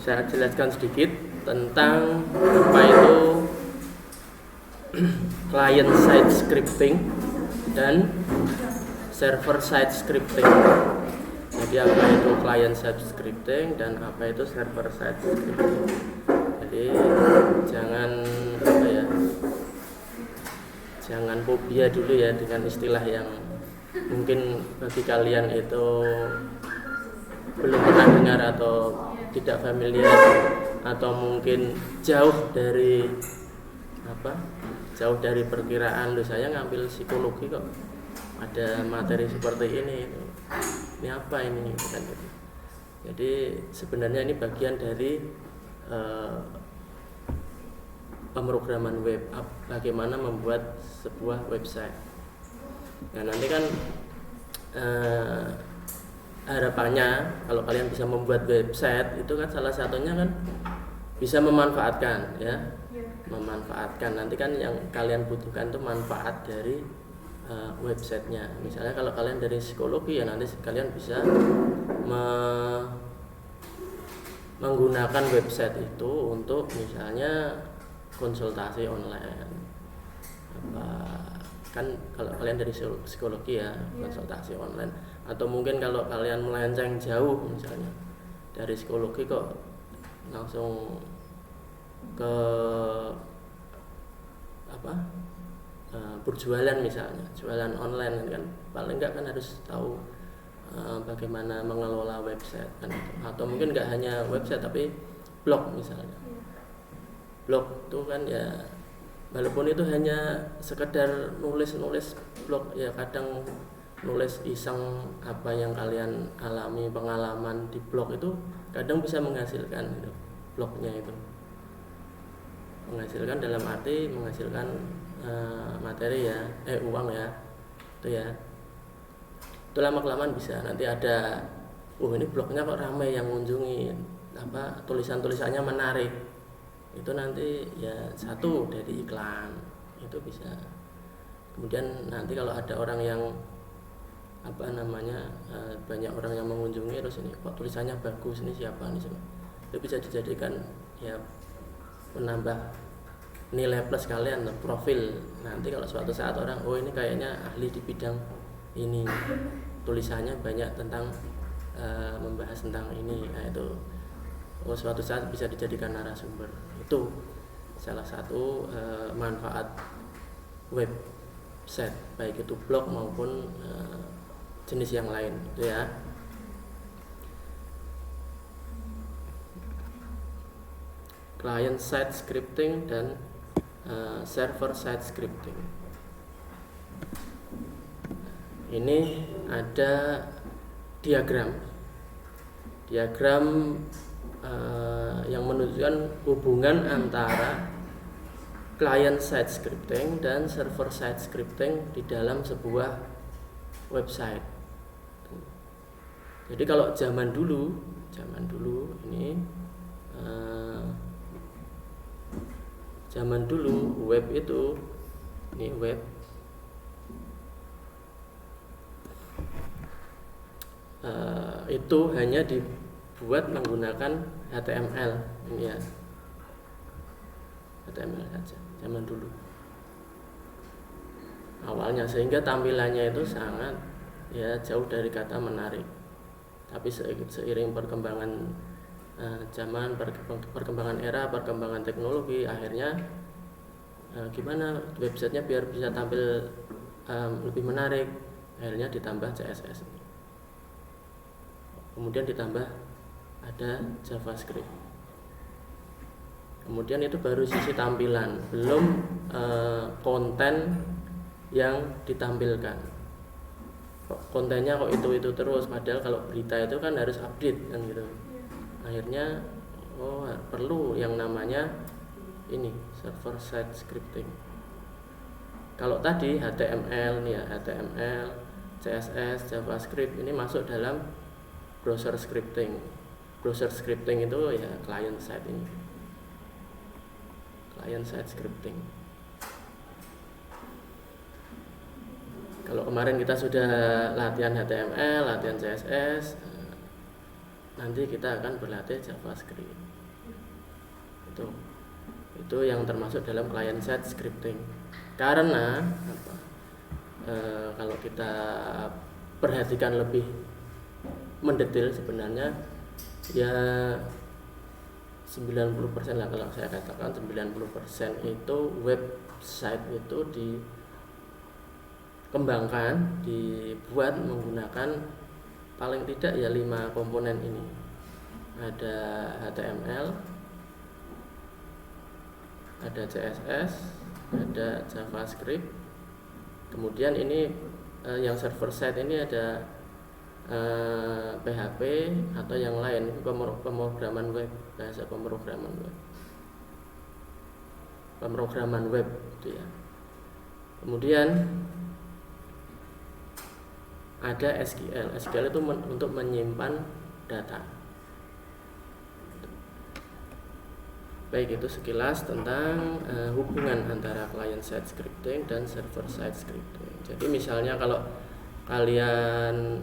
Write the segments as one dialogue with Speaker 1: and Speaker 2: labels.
Speaker 1: saya jelaskan sedikit tentang apa itu client side scripting dan server side scripting. Jadi apa itu client side scripting dan apa itu server side scripting. Jadi jangan fobia dulu ya dengan istilah yang mungkin bagi kalian itu belum pernah dengar atau tidak familiar, atau mungkin jauh dari perkiraan. Saya ngambil psikologi kok ada materi seperti ini apa ini kan gitu. Jadi sebenarnya ini bagian dari pemrograman web, bagaimana membuat sebuah website. Nah nanti kan harapannya kalau kalian bisa membuat website itu kan salah satunya kan bisa memanfaatkan memanfaatkan. Nanti kan yang kalian butuhkan itu manfaat dari websitenya. Misalnya kalau kalian dari psikologi ya nanti kalian bisa menggunakan website itu untuk misalnya konsultasi online. Kan kalau kalian dari psikologi ya konsultasi online, atau mungkin kalau kalian melenceng jauh misalnya dari psikologi kok langsung ke berjualan, misalnya jualan online kan paling enggak kan harus tahu bagaimana mengelola website kan, atau mungkin enggak hanya website tapi blog misalnya. Blog itu kan ya walaupun itu hanya sekedar nulis blog ya, kadang nulis iseng apa yang kalian alami, pengalaman di blog itu kadang bisa menghasilkan gitu. Blognya itu menghasilkan dalam arti menghasilkan materi ya, uang ya, itu ya. Itu lama-kelamaan bisa nanti ada, ini blognya kok ramai yang mengunjungi, tulisan-tulisannya menarik. Itu nanti ya satu dari iklan itu bisa. Kemudian nanti kalau ada orang yang banyak orang yang mengunjungi, terus ini kok tulisannya bagus, ini siapa nih, itu bisa dijadikan ya menambah nilai plus kalian, profil. Nanti kalau suatu saat orang, ini kayaknya ahli di bidang ini, tulisannya banyak tentang membahas tentang ini, nah itu suatu saat bisa dijadikan narasumber. Itu salah satu manfaat website, baik itu blog maupun jenis yang lain itu ya. Client side scripting dan server side scripting. Ini ada diagram yang menunjukkan hubungan antara client side scripting dan server side scripting di dalam sebuah website. Jadi kalau zaman dulu ini zaman dulu web itu, ini web itu hanya dibuat menggunakan HTML ini ya, HTML saja zaman dulu awalnya, sehingga tampilannya itu sangat ya jauh dari kata menarik. Tapi seiring perkembangan zaman, perkembangan era, perkembangan teknologi, akhirnya gimana websitenya biar bisa tampil lebih menarik, akhirnya ditambah CSS, kemudian ditambah ada JavaScript, kemudian itu baru sisi tampilan, belum konten yang ditampilkan. Kontennya kok itu terus, padahal kalau berita itu kan harus update kan gitu. Akhirnya perlu yang namanya ini server side scripting. Kalau tadi HTML nih ya, HTML, CSS, JavaScript ini masuk dalam browser scripting. Browser scripting itu ya client side ini, client side scripting. Kalau kemarin kita sudah latihan HTML, latihan CSS, nanti kita akan berlatih JavaScript. Itu yang termasuk dalam client side scripting. Karena apa? Kalau kita perhatikan lebih mendetail sebenarnya ya 90% lah, kalau saya katakan 90% itu website itu dikembangkan, dibuat menggunakan paling tidak ya 5 komponen ini. Ada HTML, ada CSS, ada JavaScript. Kemudian ini yang server side ini ada PHP atau yang lain, pemrograman web, bahasa pemrograman web itu ya. Kemudian ada SQL. SQL itu untuk menyimpan data. Baik, itu sekilas tentang hubungan antara client side scripting dan server side scripting. Jadi misalnya kalau kalian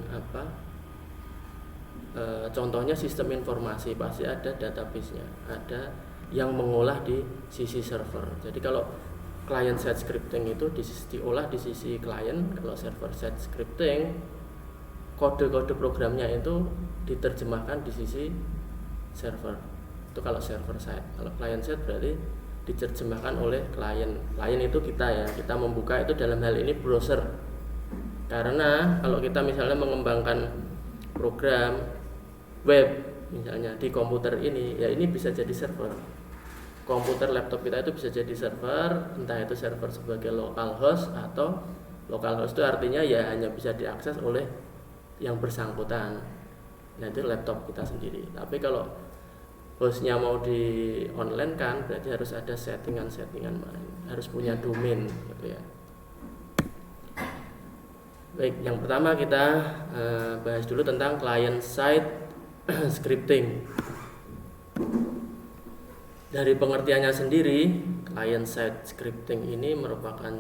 Speaker 1: contohnya sistem informasi, pasti ada database-nya, ada yang mengolah di sisi server. Jadi kalau client side scripting itu diolah di sisi klien, kalau server side scripting kode-kode programnya itu diterjemahkan di sisi server. Itu kalau server side. Kalau client side berarti diterjemahkan oleh klien. Klien itu kita ya, kita membuka itu dalam hal ini browser. Karena kalau kita misalnya mengembangkan program web misalnya di komputer ini, ya ini bisa jadi server. Komputer laptop kita itu bisa jadi server, entah itu server sebagai localhost, atau localhost itu artinya ya hanya bisa diakses oleh yang bersangkutan. Nah itu laptop kita sendiri. Tapi kalau hostnya mau di online kan, berarti harus ada settingan lain, harus punya domain gitu ya. Baik, yang pertama kita bahas dulu tentang client side scripting. Dari pengertiannya sendiri, client side scripting ini merupakan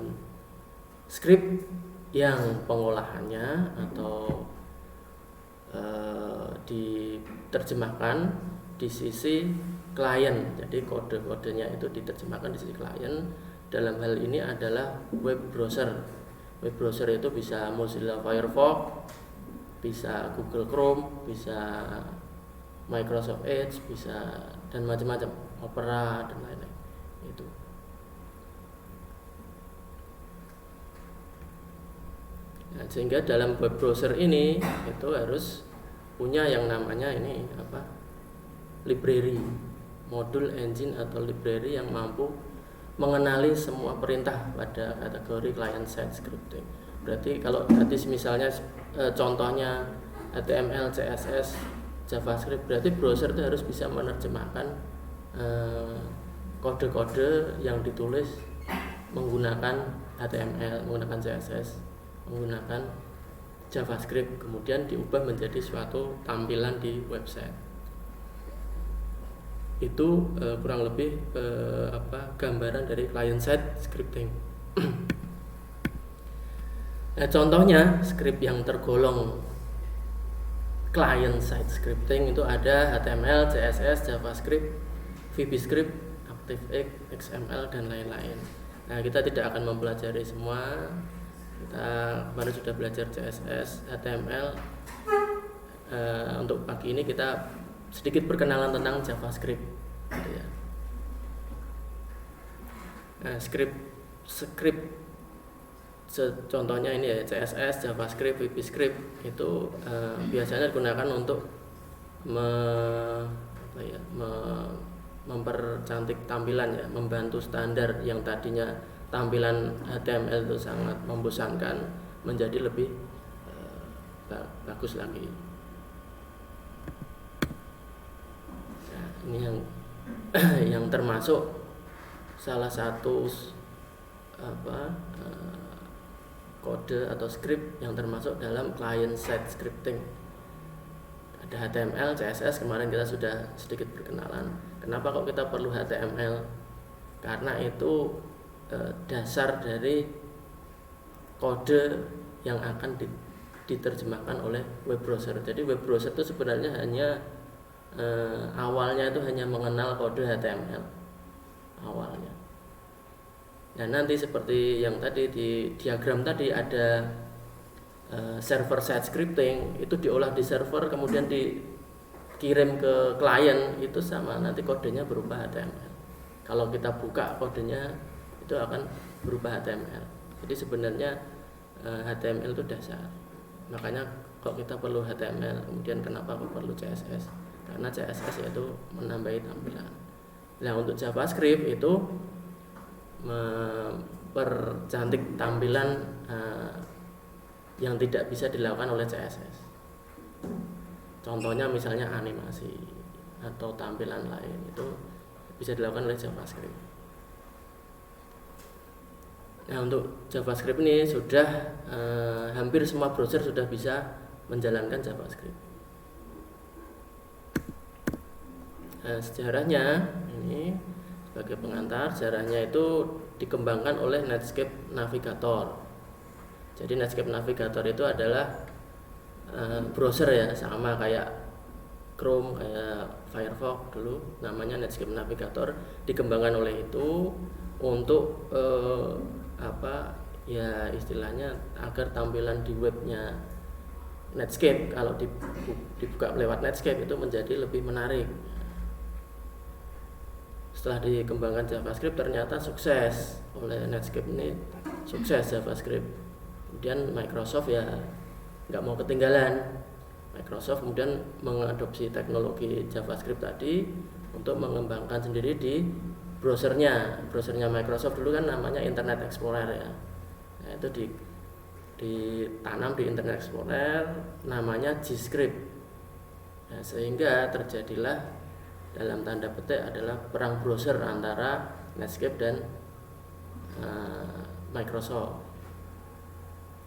Speaker 1: script yang pengolahannya atau diterjemahkan di sisi klien. Jadi kode-kodenya itu diterjemahkan di sisi klien. Dalam hal ini adalah web browser. Web browser itu bisa Mozilla Firefox, bisa Google Chrome, bisa Microsoft Edge, bisa dan macam-macam, Opera dan lain-lain. Itu. Nah, sehingga dalam web browser ini itu harus punya yang namanya ini library, modul engine atau library yang mampu mengenali semua perintah pada kategori client side scripting. Berarti kalau tadi misalnya contohnya HTML, CSS, JavaScript, berarti browser itu harus bisa menerjemahkan kode-kode yang ditulis menggunakan HTML, menggunakan CSS, menggunakan JavaScript, kemudian diubah menjadi suatu tampilan di website. Itu kurang lebih gambaran dari client side scripting. Nah, contohnya script yang tergolong client side scripting itu ada HTML, CSS, JavaScript, VBScript, ActiveX, XML dan lain-lain. Nah, kita tidak akan mempelajari semua. Kita kemarin sudah belajar CSS, HTML. Untuk pagi ini kita sedikit perkenalan tentang JavaScript gitu ya. Nah, script contohnya ini ya, CSS, JavaScript, VBScript itu biasanya digunakan untuk mempercantik tampilan ya, membantu standar yang tadinya tampilan HTML itu sangat membosankan menjadi lebih bagus lagi. Ini yang termasuk salah satu kode atau script yang termasuk dalam client side scripting. Ada HTML, CSS, kemarin kita sudah sedikit berkenalan. Kenapa kok kita perlu HTML? Karena itu dasar dari kode yang akan diterjemahkan oleh web browser. Jadi web browser itu sebenarnya hanya awalnya itu hanya mengenal kode HTML awalnya. Dan nanti seperti yang tadi di diagram tadi ada server side scripting, itu diolah di server kemudian dikirim ke klien, itu sama nanti kodenya berupa HTML. Kalau kita buka kodenya itu akan berubah HTML. Jadi sebenarnya HTML itu dasar. Makanya kok kita perlu HTML, kemudian kenapa kok perlu CSS? Karena CSS itu menambahi tampilan. Nah, untuk JavaScript itu mempercantik tampilan yang tidak bisa dilakukan oleh CSS. Contohnya misalnya animasi atau tampilan lain itu bisa dilakukan oleh JavaScript. Nah, untuk JavaScript ini sudah hampir semua browser sudah bisa menjalankan JavaScript. Nah, sejarahnya ini sebagai pengantar, sejarahnya itu dikembangkan oleh Netscape Navigator. Jadi Netscape Navigator itu adalah browser ya, sama kayak Chrome, kayak Firefox dulu, namanya Netscape Navigator, dikembangkan oleh itu untuk ya istilahnya agar tampilan di webnya Netscape kalau dibuka lewat Netscape itu menjadi lebih menarik. Setelah dikembangkan JavaScript ternyata sukses oleh Netscape ini, sukses JavaScript. Kemudian Microsoft ya nggak mau ketinggalan. Microsoft kemudian mengadopsi teknologi JavaScript tadi untuk mengembangkan sendiri di browsernya Microsoft dulu kan namanya Internet Explorer ya. Nah, itu ditanam di Internet Explorer namanya GScript. Nah, sehingga terjadilah dalam tanda petik adalah perang browser antara Netscape dan Microsoft.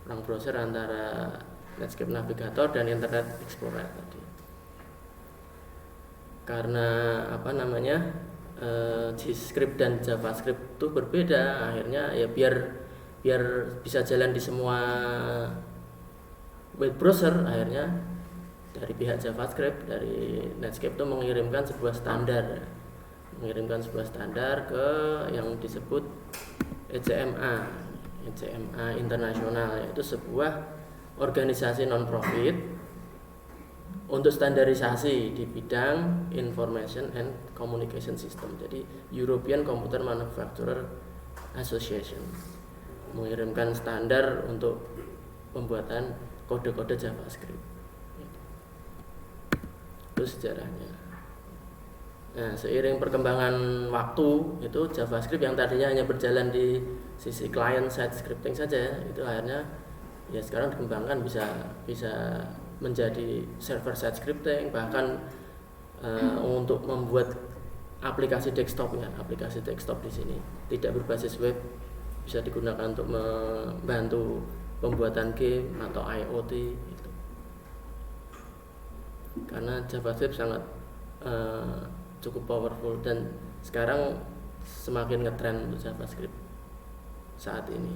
Speaker 1: Perang browser antara Netscape Navigator dan Internet Explorer tadi. Karena GScript dan JavaScript itu berbeda, akhirnya ya biar bisa jalan di semua web browser, akhirnya dari pihak JavaScript, dari Netscape itu mengirimkan sebuah standar ke yang disebut ECMA internasional, yaitu sebuah organisasi non-profit untuk standarisasi di bidang Information and Communication System. Jadi European Computer Manufacturer Association mengirimkan standar untuk pembuatan kode-kode JavaScript. Itu sejarahnya. Nah, seiring perkembangan waktu itu JavaScript yang tadinya hanya berjalan di sisi client side scripting saja, itu akhirnya ya sekarang dikembangkan bisa menjadi server side scripting, bahkan untuk membuat aplikasi desktop di sini tidak berbasis web, bisa digunakan untuk membantu pembuatan game atau IoT gitu. Karena JavaScript sangat cukup powerful dan sekarang semakin ngetrend untuk JavaScript saat ini.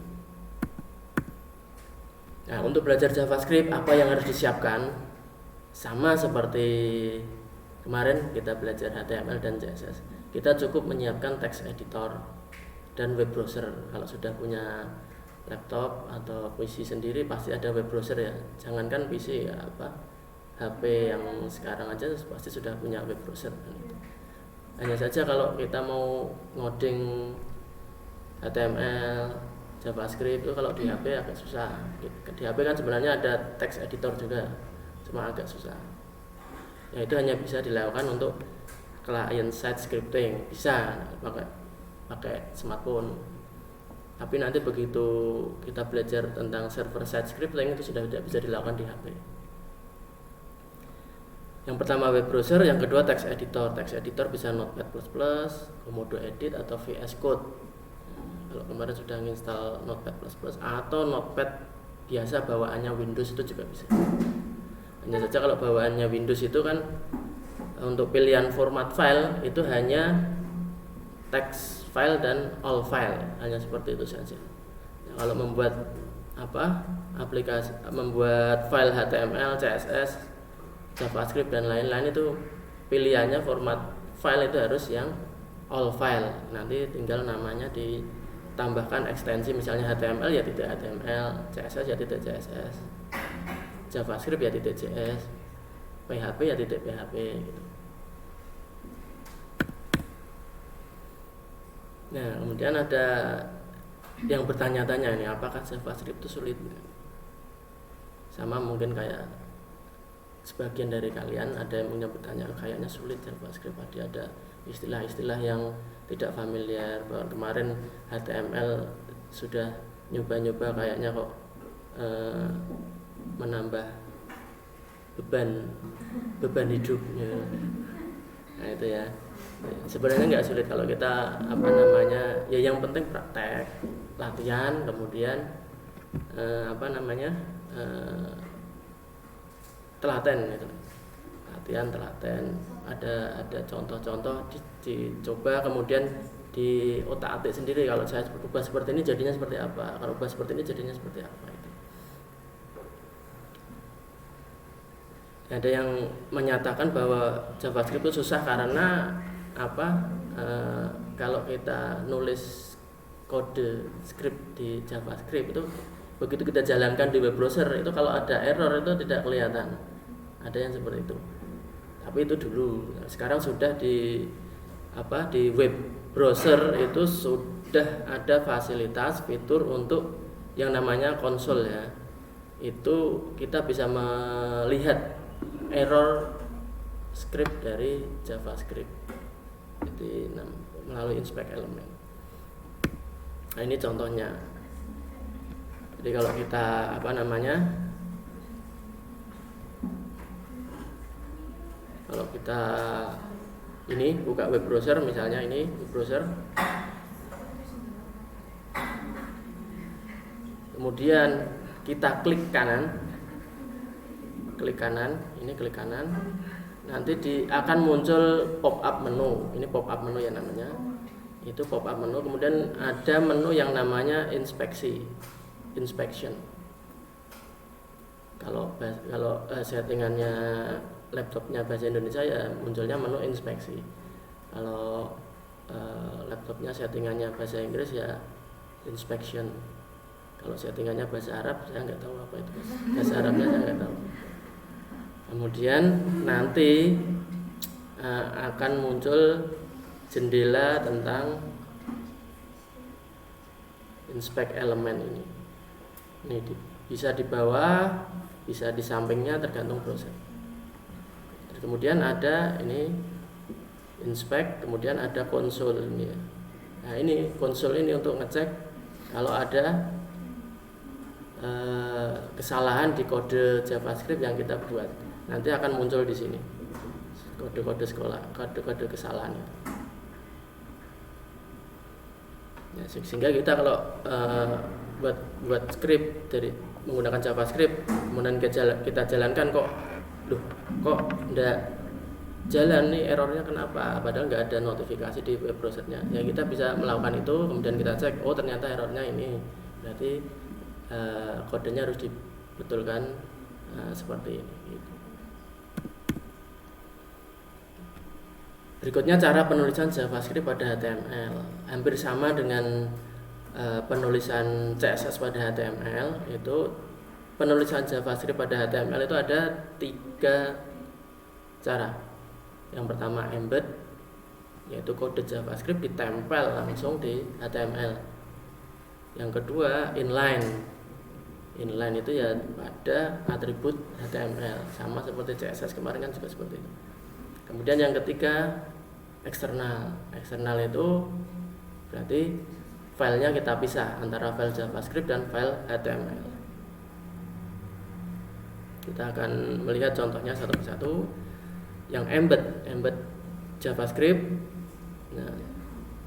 Speaker 1: Nah, untuk belajar JavaScript apa yang harus disiapkan? Sama seperti kemarin kita belajar HTML dan CSS. Kita cukup menyiapkan text editor dan web browser. Kalau sudah punya laptop atau PC sendiri pasti ada web browser ya. Jangankan PC ya HP yang sekarang aja pasti sudah punya web browser kan itu. Hanya saja kalau kita mau ngoding HTML, JavaScript itu kalau di HP agak susah. Di HP kan sebenarnya ada text editor juga, cuma agak susah. Ya itu hanya bisa dilakukan untuk client side scripting, bisa pakai smartphone. Tapi nanti begitu kita belajar tentang server side scripting itu sudah tidak bisa dilakukan di HP. Yang pertama web browser, yang kedua text editor. Text editor bisa Notepad++, Komodo Edit atau VS Code. Kalau kemarin sudah install Notepad++ atau Notepad biasa bawaannya Windows itu juga bisa. Hanya saja kalau bawaannya Windows itu kan untuk pilihan format file itu hanya text file dan all file, hanya seperti itu saja. Kalau membuat membuat file HTML, CSS, JavaScript dan lain-lain itu pilihannya format file itu harus yang all file. Nanti tinggal namanya ditambahkan ekstensi, misalnya HTML ya tidak HTML, CSS ya tidak CSS, JavaScript ya tidak JS, PHP ya tidak PHP gitu. Nah, kemudian ada yang bertanya-tanya ini, apakah JavaScript itu sulit? Sama mungkin kayak sebagian dari kalian ada yang punya bertanya, kayaknya sulit JavaScript, ada istilah-istilah yang tidak familiar. Bahwa kemarin HTML sudah nyoba-nyoba kayaknya kok menambah beban hidup ya. Nah itu ya, sebenarnya nggak sulit kalau kita ya yang penting praktek, latihan, kemudian telaten gitu. Latihan, telaten, ada contoh-contoh dicoba, kemudian di otak-atik sendiri, kalau saya ubah seperti ini jadinya seperti apa, kalau ubah seperti ini jadinya seperti apa itu. Ada yang menyatakan bahwa JavaScript itu susah karena kalau kita nulis kode script di JavaScript itu begitu kita jalankan di web browser itu kalau ada error itu tidak kelihatan. Ada yang seperti itu. Tapi itu dulu. Sekarang sudah di web browser itu sudah ada fasilitas fitur untuk yang namanya konsol ya. Itu kita bisa melihat error script dari JavaScript. Jadi melalui inspect element. Nah, ini contohnya. Jadi kalau kita kalau kita ini buka web browser, misalnya ini web browser, kemudian kita klik kanan, nanti akan muncul pop up menu. Ini pop up menu ya namanya. Itu pop up menu, kemudian ada menu yang namanya inspection. Kalau settingannya laptopnya bahasa Indonesia ya munculnya menu inspeksi. Kalau laptopnya settingannya bahasa Inggris ya inspection. Kalau settingannya bahasa Arab saya nggak tahu apa itu. Bahasa Arabnya saya nggak tahu. Kemudian nanti akan muncul jendela tentang inspect element ini. Ini bisa di bawah, bisa di sampingnya tergantung browser. Kemudian ada ini inspect, kemudian ada konsol ini ya. Nah ini konsol ini untuk ngecek kalau ada kesalahan di kode JavaScript yang kita buat. Nanti akan muncul di sini kode-kode kesalahan itu. Ya, sehingga kita kalau buat script dari menggunakan JavaScript, kemudian kita jalankan kok enggak jalan nih, errornya kenapa, padahal nggak ada notifikasi di web browsernya. Ya kita bisa melakukan itu, kemudian kita cek, oh ternyata errornya ini, berarti kodenya harus dibetulkan seperti ini gitu. Berikutnya cara penulisan JavaScript pada HTML. Hampir sama dengan penulisan CSS pada HTML. Itu penulisan JavaScript pada HTML itu ada 3 cara. Yang pertama embed, yaitu kode JavaScript ditempel langsung di HTML. Yang kedua inline. Inline itu ya pada atribut HTML, sama seperti CSS kemarin kan juga seperti itu. Kemudian yang ketiga eksternal. Eksternal itu berarti filenya kita pisah antara file JavaScript dan file HTML. Kita akan melihat contohnya satu persatu. Yang embed JavaScript. Nah,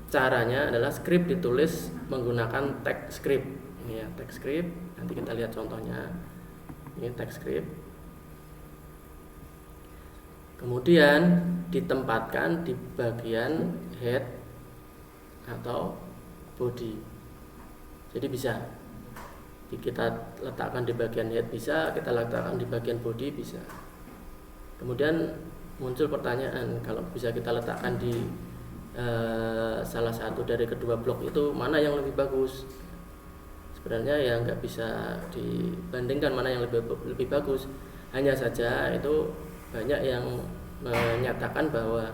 Speaker 1: caranya adalah script ditulis menggunakan tag script. Ini ya tag script. Nanti kita lihat contohnya. Ini tag script. Kemudian ditempatkan di bagian head atau body. Jadi bisa kita letakkan di bagian head, bisa kita letakkan di bagian body, bisa. Kemudian muncul pertanyaan, kalau bisa kita letakkan di salah satu dari kedua blok itu, mana yang lebih bagus? Sebenarnya ya nggak bisa dibandingkan mana yang lebih bagus. Hanya saja itu banyak yang menyatakan bahwa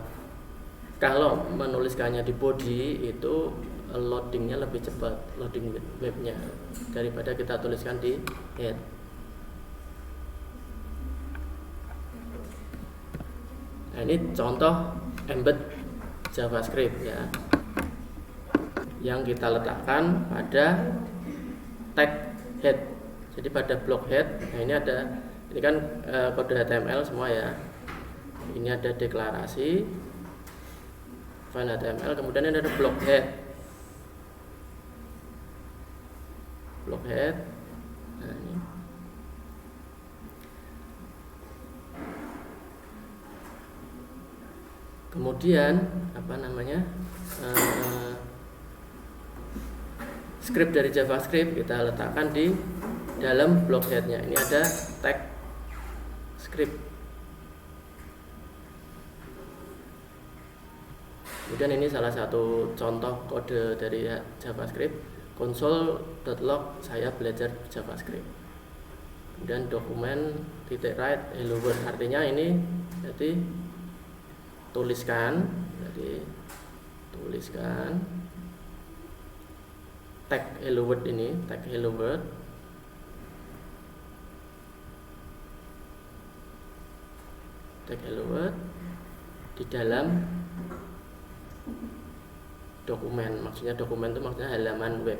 Speaker 1: kalau menuliskannya di body itu loadingnya lebih cepat, loading webnya, daripada kita tuliskan di head. Nah, ini contoh embed JavaScript ya, yang kita letakkan pada tag head. Jadi pada blok head, nah ini kan kode HTML semua ya. Ini ada deklarasi file HTML, kemudian ini ada blok head. Blok head. Nah, ini. Kemudian script dari JavaScript kita letakkan di dalam blok headnya. Ini ada tag script. Kemudian ini salah satu contoh kode dari JavaScript, console.log saya belajar JavaScript. Kemudian dokumen .write hello world, artinya ini jadi tuliskan tag hello world ini, tag hello world. Tag hello world di dalam dokumen. Maksudnya dokumen itu maksudnya halaman web.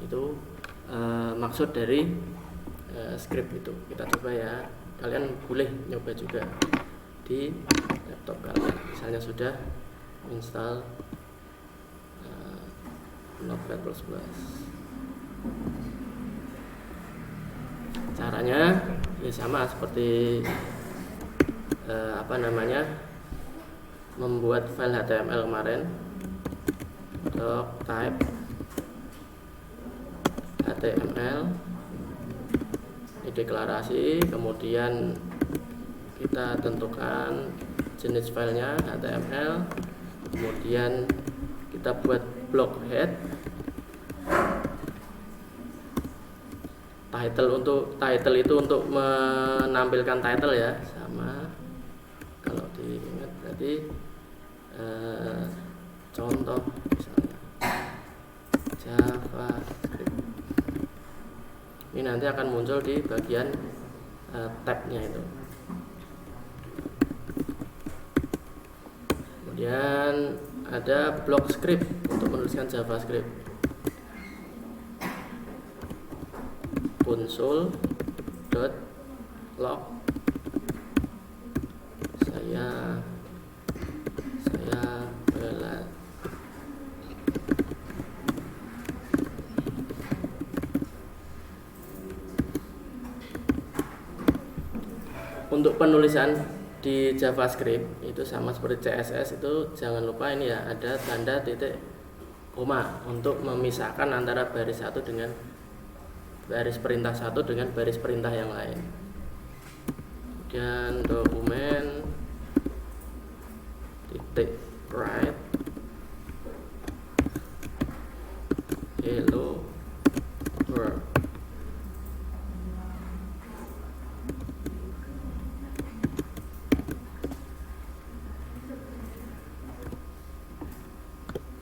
Speaker 1: Itu maksud dari script itu. Kita coba ya. Kalian boleh nyoba juga di laptop kalian. Misalnya sudah install Notepad++. Caranya ya sama seperti membuat file HTML kemarin. Untuk type HTML, ini deklarasi, kemudian kita tentukan jenis filenya HTML, kemudian kita buat blok head. Title itu untuk menampilkan title ya, sama. Kalau diingat berarti contoh misalnya JavaScript. Ini nanti akan muncul di bagian tabnya itu. Kemudian ada blok script untuk menuliskan JavaScript. console.log saya belajar. Untuk penulisan di JavaScript itu sama seperti CSS, itu jangan lupa ini ya, ada tanda titik koma untuk memisahkan antara baris satu dengan baris perintah satu dengan baris perintah yang lain. Dan dokumen .write hello world.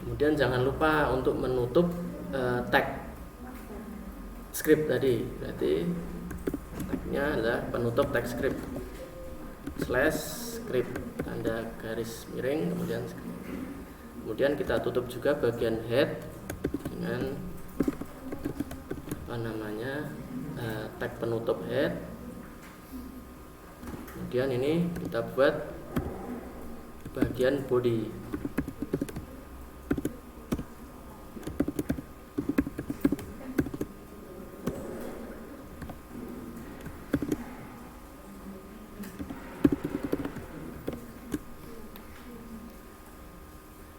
Speaker 1: Kemudian jangan lupa untuk menutup tag script tadi, berarti tagnya adalah penutup tag script /script tanda garis miring, kemudian script. Kemudian kita tutup juga bagian head dengan tag penutup head. Kemudian ini kita buat bagian body.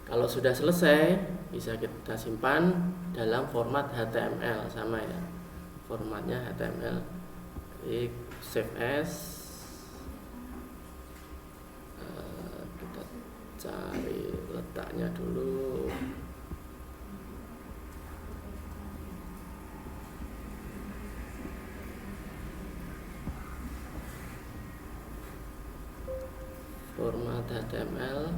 Speaker 1: Kalau sudah selesai, bisa kita simpan dalam format HTML, sama ya, formatnya HTML. Jadi save as, kita cari letaknya dulu. Format HTML.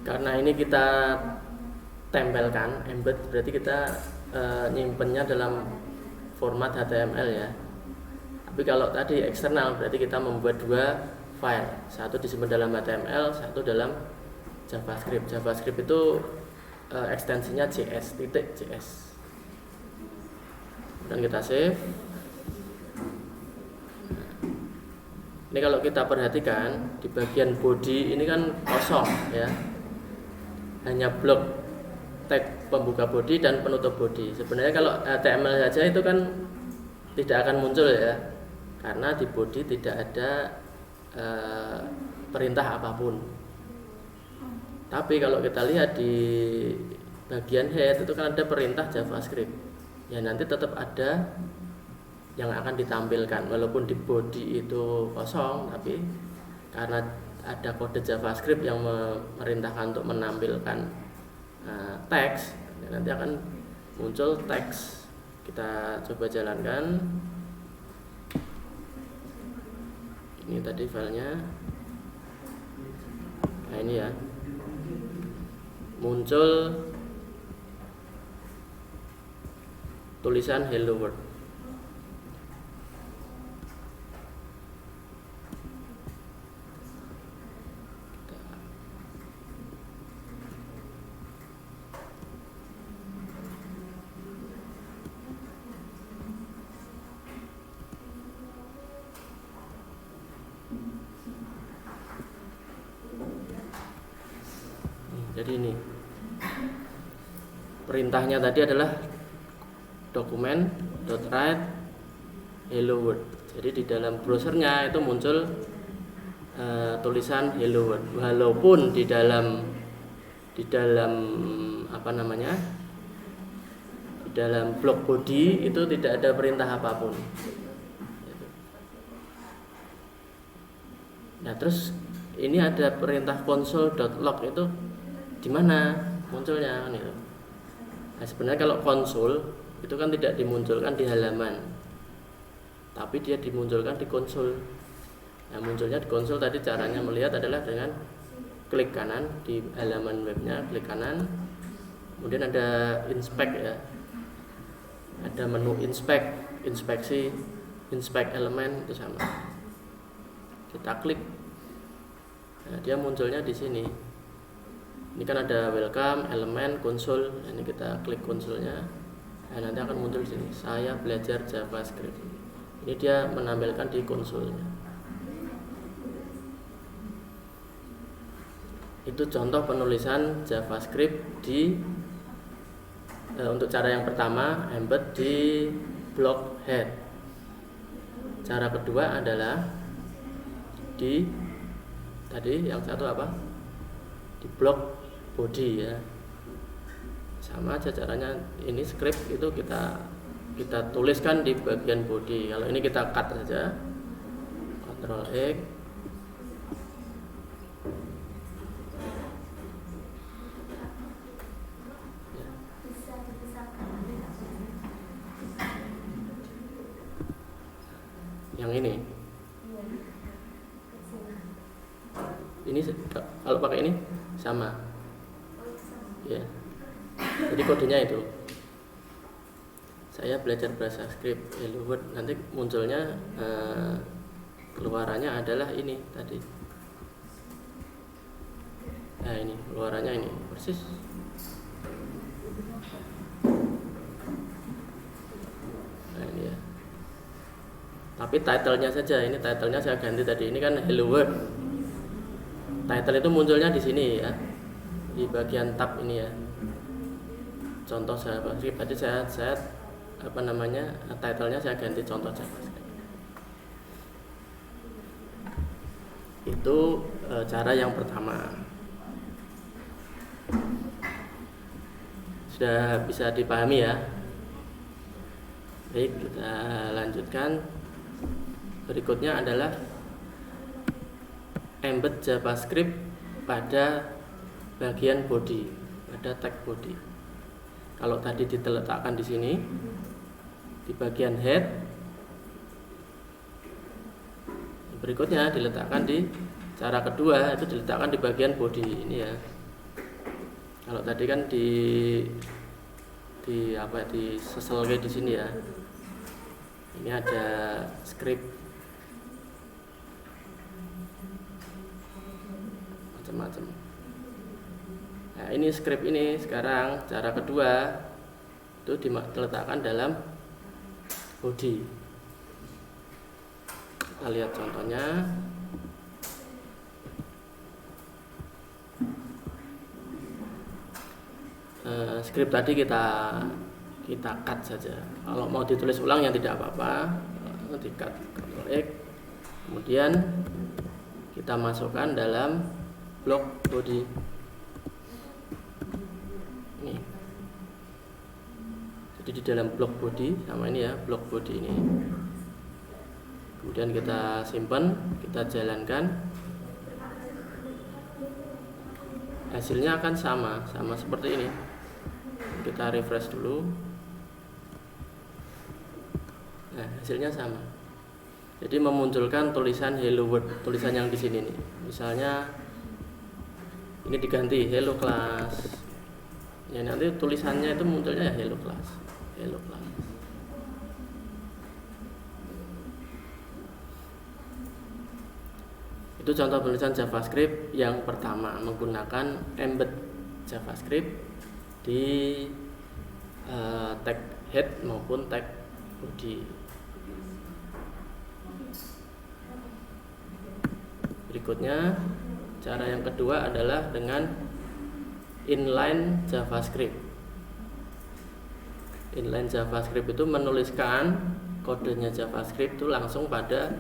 Speaker 1: Karena ini kita tempelkan embed, berarti kita nyimpennya dalam format HTML ya. Tapi kalau tadi eksternal berarti kita membuat dua file, satu disimpan dalam HTML, satu dalam JavaScript. JavaScript itu ekstensinya JS. Dan kita save. Ini kalau kita perhatikan di bagian body ini kan kosong ya, hanya blok tag pembuka body dan penutup body. Sebenarnya kalau HTML saja itu kan tidak akan muncul ya, karena di body tidak ada perintah apapun. Tapi kalau kita lihat di bagian head itu kan ada perintah JavaScript. Ya nanti tetap ada yang akan ditampilkan walaupun di body itu kosong, tapi karena ada kode JavaScript yang memerintahkan untuk menampilkan teks, nanti akan muncul teks. Kita coba jalankan. Ini tadi filenya. Nah ini ya, muncul tulisan Hello World. Jadi ini perintahnya tadi adalah dokumen.write hello world. Jadi di dalam browsernya itu muncul tulisan hello world, walaupun di dalam apa namanya, di dalam blok body itu tidak ada perintah apapun. Nah terus ini ada perintah console.log, itu di mana munculnya kan itu. Nah, sebenarnya kalau konsol itu kan tidak dimunculkan di halaman, tapi dia dimunculkan di konsol. Nah, munculnya di konsol tadi caranya melihat adalah dengan klik kanan di halaman webnya, klik kanan, kemudian ada inspect ya, ada menu inspeksi, inspect elemen itu sama. Kita klik, nah, dia munculnya di sini. Ini kan ada welcome, elemen, konsol. Ini kita klik konsolnya. Nah, nanti akan muncul di sini. Saya belajar JavaScript. Ini dia menampilkan di konsolnya. Itu contoh penulisan JavaScript di untuk cara yang pertama, embed di blok head. Cara kedua adalah di tadi yang satu apa? Di blok body ya, sama aja caranya. Ini script itu kita tuliskan di bagian body. Kalau ini kita cut saja, Ctrl X, yang ini kalau pakai ini sama ya. Jadi kodenya itu, saya belajar bahasa script hello world, nanti munculnya keluarannya adalah ini tadi. Nah ini keluarannya ini persis. Nah ini ya. tapi title-nya saja. Ini title-nya saya ganti tadi, ini kan Hello World. Title itu munculnya di sini ya, di bagian tab ini ya. Contoh JavaScript, berarti saya title-nya saya ganti contoh JavaScript. Itu cara yang pertama. Sudah bisa dipahami ya. Baik, kita lanjutkan. Berikutnya adalah embed JavaScript pada bagian body, pada tag body. Kalau tadi diletakkan di sini di bagian head, berikutnya diletakkan di cara kedua itu diletakkan di bagian body ini ya. Kalau tadi kan di seselnya di sini ya. Ini ada script macam-macam. Nah, ini script ini sekarang cara kedua itu diletakkan dalam body. Kita lihat contohnya. Script tadi kita cut saja. Kalau mau ditulis ulang yang tidak apa-apa, di cut, Ctrl X. Kemudian kita masukkan dalam blok body. Ini. Jadi di dalam blok body sama ini ya, blok body ini. Kemudian kita simpan, kita jalankan. Hasilnya akan sama seperti ini. Kita refresh dulu. Nah, hasilnya sama. Jadi memunculkan tulisan Hello World, tulisan yang di sini nih. Misalnya ini diganti Hello Class. Ya nanti tulisannya itu munculnya ya Hello Class. Hello Class. Itu contoh penulisan JavaScript yang pertama menggunakan embed JavaScript di tag head maupun tag body. Berikutnya cara yang kedua adalah dengan inline JavaScript. Inline JavaScript itu menuliskan kodenya JavaScript itu langsung pada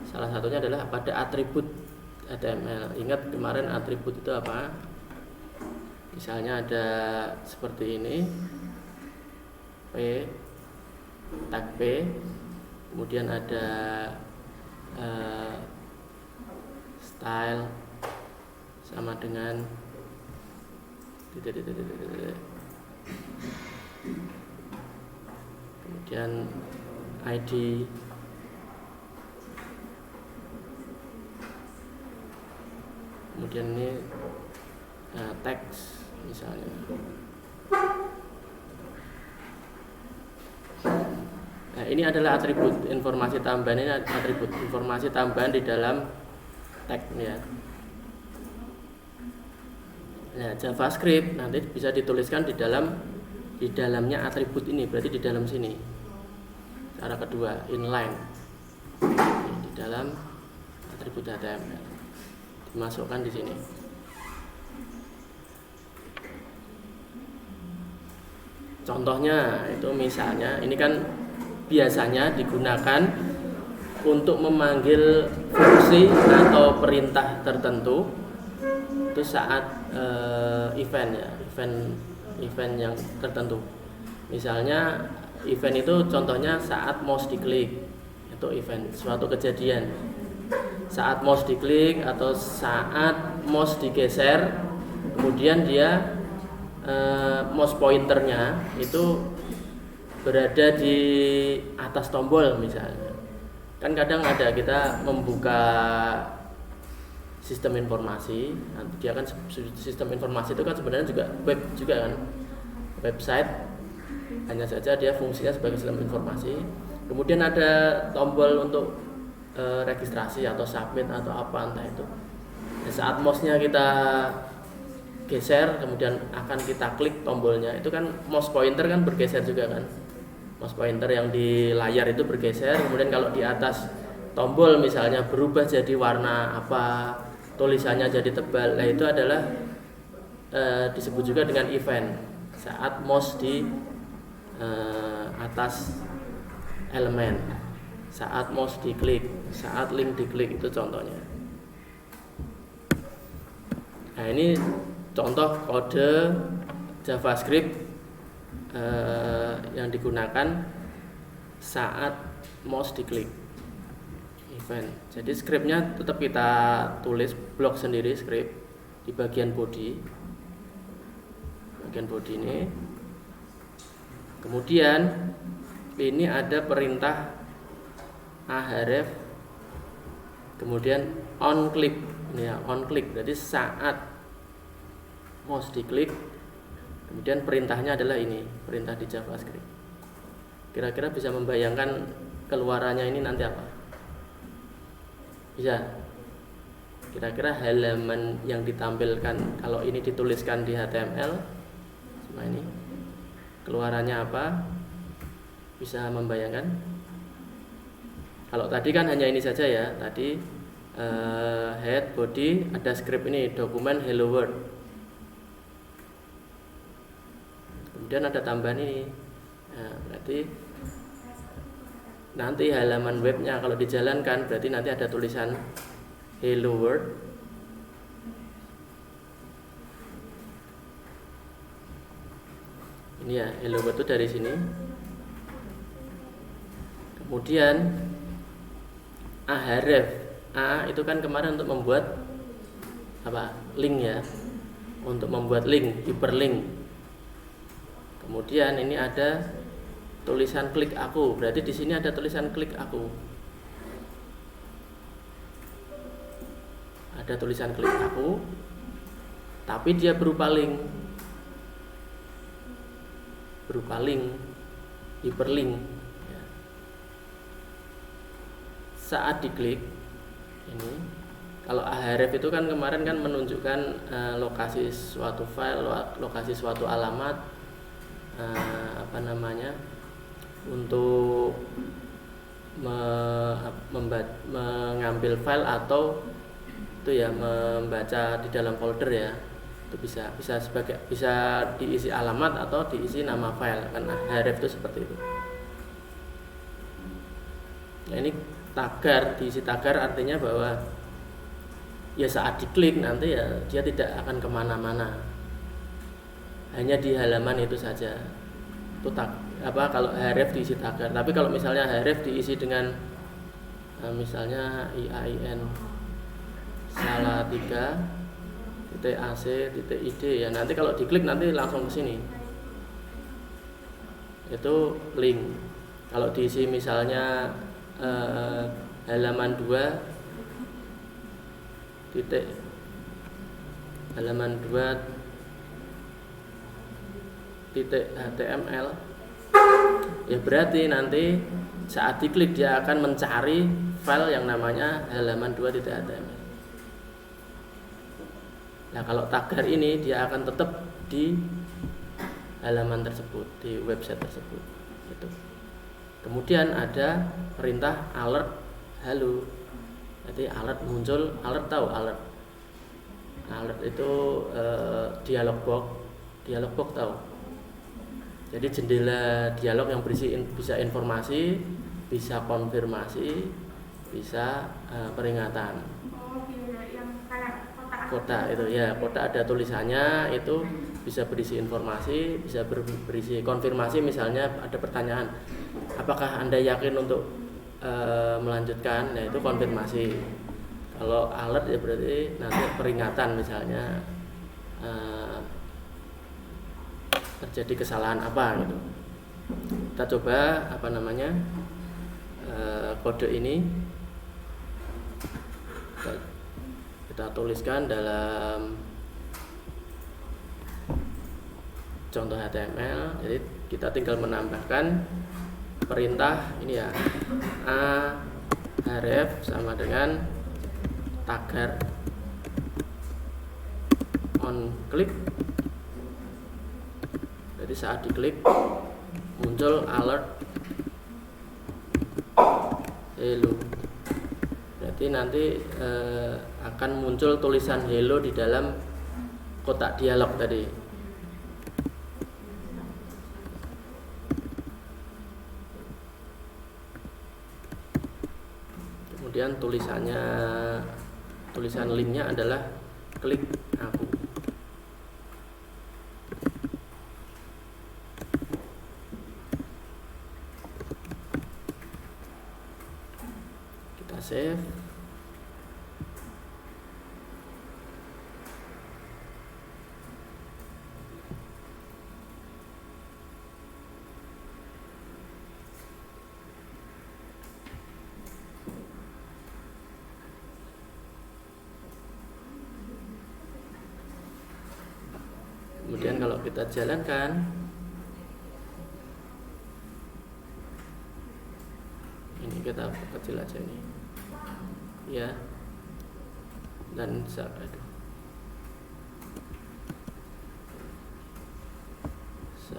Speaker 1: salah satunya adalah pada atribut HTML. Ingat kemarin atribut itu apa? Misalnya ada seperti ini, tag P, kemudian ada style sama dengan kemudian ID, kemudian ini teks misalnya. Nah, ini adalah atribut informasi tambahan, ini atribut informasi tambahan di dalam tag ya. Nah, JavaScript nanti bisa dituliskan di dalamnya atribut ini, berarti di dalam sini. Cara kedua, inline. Di dalam atribut HTML. Dimasukkan di sini. Contohnya itu misalnya ini kan biasanya digunakan untuk memanggil fungsi atau perintah tertentu itu saat event yang tertentu. Misalnya event itu contohnya saat mouse diklik, itu event, suatu kejadian. Saat mouse diklik atau saat mouse digeser, kemudian dia mouse pointernya itu berada di atas tombol misalnya. Kan kadang ada kita membuka sistem informasi, dia kan sistem informasi itu kan sebenarnya juga web juga kan, website, hanya saja dia fungsinya sebagai sistem informasi. Kemudian ada tombol untuk registrasi atau submit atau apa entah itu. Saat mouse-nya kita geser kemudian akan kita klik tombolnya, itu kan mouse pointer kan bergeser juga kan. mouse pointer yang di layar itu bergeser, kemudian kalau di atas tombol misalnya berubah jadi warna apa, tulisannya jadi tebal. Nah itu adalah disebut juga dengan event saat mouse di atas elemen, saat mouse diklik, saat link diklik, itu contohnya. Nah ini contoh kode JavaScript yang digunakan saat mouse diklik, event. Jadi scriptnya tetap kita tulis blok sendiri, script di bagian body ini. Kemudian ini ada perintah ahref, kemudian on click. Ini ya, on click. Jadi saat mouse diklik, kemudian perintahnya adalah ini, perintah di JavaScript. Kira-kira bisa membayangkan keluarannya ini nanti apa? Bisa? Kira-kira halaman yang ditampilkan kalau ini dituliskan di HTML, sama ini, keluarannya apa? Bisa membayangkan? Kalau tadi kan hanya ini saja ya, tadi head, body, ada script ini, dokumen hello world. Kemudian ada tambahan ini. Nah, berarti nanti halaman webnya kalau dijalankan berarti nanti ada tulisan hello world. Ini ya, hello world itu dari sini. Kemudian ahref, A itu kan kemarin untuk membuat apa? Link ya. Untuk membuat link, hyperlink. Kemudian ini ada tulisan klik aku, berarti di sini ada tulisan klik aku. Ada tulisan klik aku, tapi dia berupa link, hyperlink. Ya. Saat diklik ini, kalau ahref itu kan kemarin kan menunjukkan lokasi suatu file, lokasi suatu alamat. Untuk mengambil file atau itu ya membaca di dalam folder ya, itu bisa diisi alamat atau diisi nama file, karena href itu seperti itu. Nah, ini tagar, diisi tagar artinya bahwa ya saat diklik nanti ya dia tidak akan kemana-mana, hanya di halaman itu saja. Itu kalau href diisi tagar. Tapi kalau misalnya href diisi dengan misalnya IAIN salah 3 .ac .id ya, nanti kalau diklik nanti langsung ke sini. Itu link. Kalau diisi misalnya halaman 2 HTML ya, berarti nanti saat diklik dia akan mencari file yang namanya halaman 2.html. Nah, kalau tagar ini dia akan tetap di halaman tersebut, di website tersebut. Gitu. Kemudian ada perintah alert halo. Jadi alert muncul, alert tahu alert. Alert itu dialog box tahu. Jadi jendela dialog yang berisi bisa informasi, bisa konfirmasi, bisa peringatan.
Speaker 2: Yang kayak
Speaker 1: kotak itu ya, kotak ada tulisannya, itu bisa berisi informasi, bisa berisi konfirmasi. Misalnya ada pertanyaan, apakah Anda yakin untuk melanjutkan? Nah, itu konfirmasi. Kalau alert ya berarti nanti peringatan, misalnya terjadi kesalahan apa gitu. Kita coba kode ini kita tuliskan dalam contoh HTML. Jadi kita tinggal menambahkan perintah ini ya, href sama dengan tagar on click. Jadi saat diklik muncul alert hello. Berarti nanti akan muncul tulisan hello di dalam kotak dialog tadi. Kemudian tulisan linknya adalah klik aku. Kita save. Kemudian kalau kita jalankan, ini kita kecil aja ini, ya, dan saya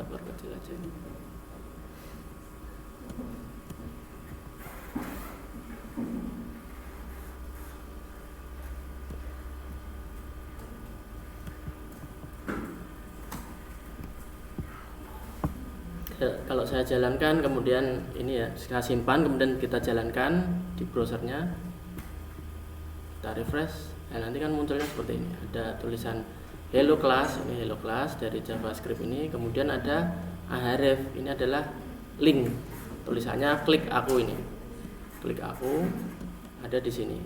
Speaker 1: perkecil aja ini. Kalau saya jalankan, kemudian ini ya, saya simpan, kemudian kita jalankan di browsernya, kita refresh, nanti kan munculnya seperti ini, ada tulisan hello class, ini hello class dari JavaScript ini, kemudian ada ahref, ini adalah link, tulisannya klik aku ini, klik aku, ada di sini.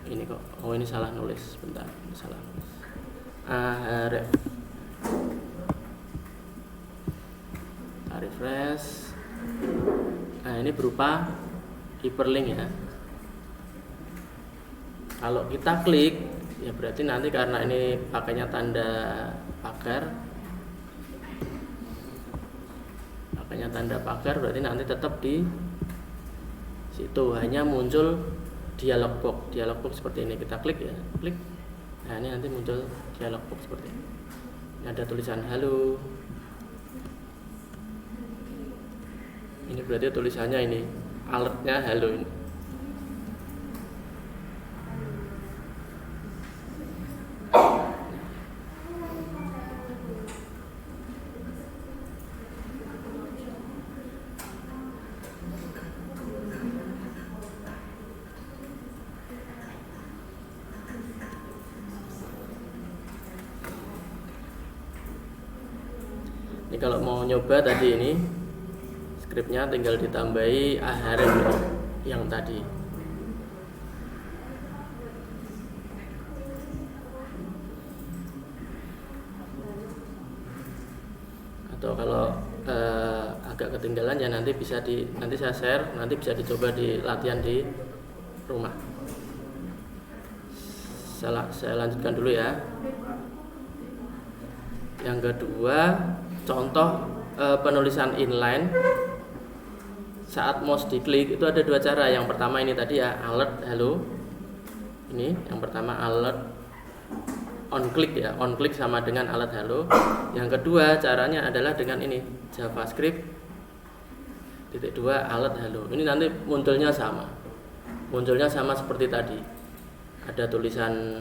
Speaker 1: Ini kok, oh ini salah nulis, bentar, ini salah nulis. Ahref, refresh. Nah ini berupa hyperlink ya. Kalau kita klik, ya berarti nanti karena ini pakainya tanda pagar, berarti nanti tetap di situ hanya muncul dialog box seperti ini. Kita klik ya, klik. Nah ini nanti muncul dialog box seperti ini. Ini ada tulisan halo. Ini berarti tulisannya ini, alertnya halo ini. Ini kalau mau nyoba tadi ini skripnya tinggal ditambahi ahref yang tadi. Atau kalau agak ketinggalan ya nanti saya share, nanti bisa dicoba di latihan di rumah. Saya lanjutkan dulu ya. Yang kedua, contoh penulisan inline saat mouse diklik itu ada dua cara. Yang pertama ini tadi ya, alert hello. Ini yang pertama alert on click ya, on click sama dengan alert hello. Yang kedua caranya adalah dengan ini JavaScript .2 alert hello. Ini nanti munculnya sama seperti tadi. Ada tulisan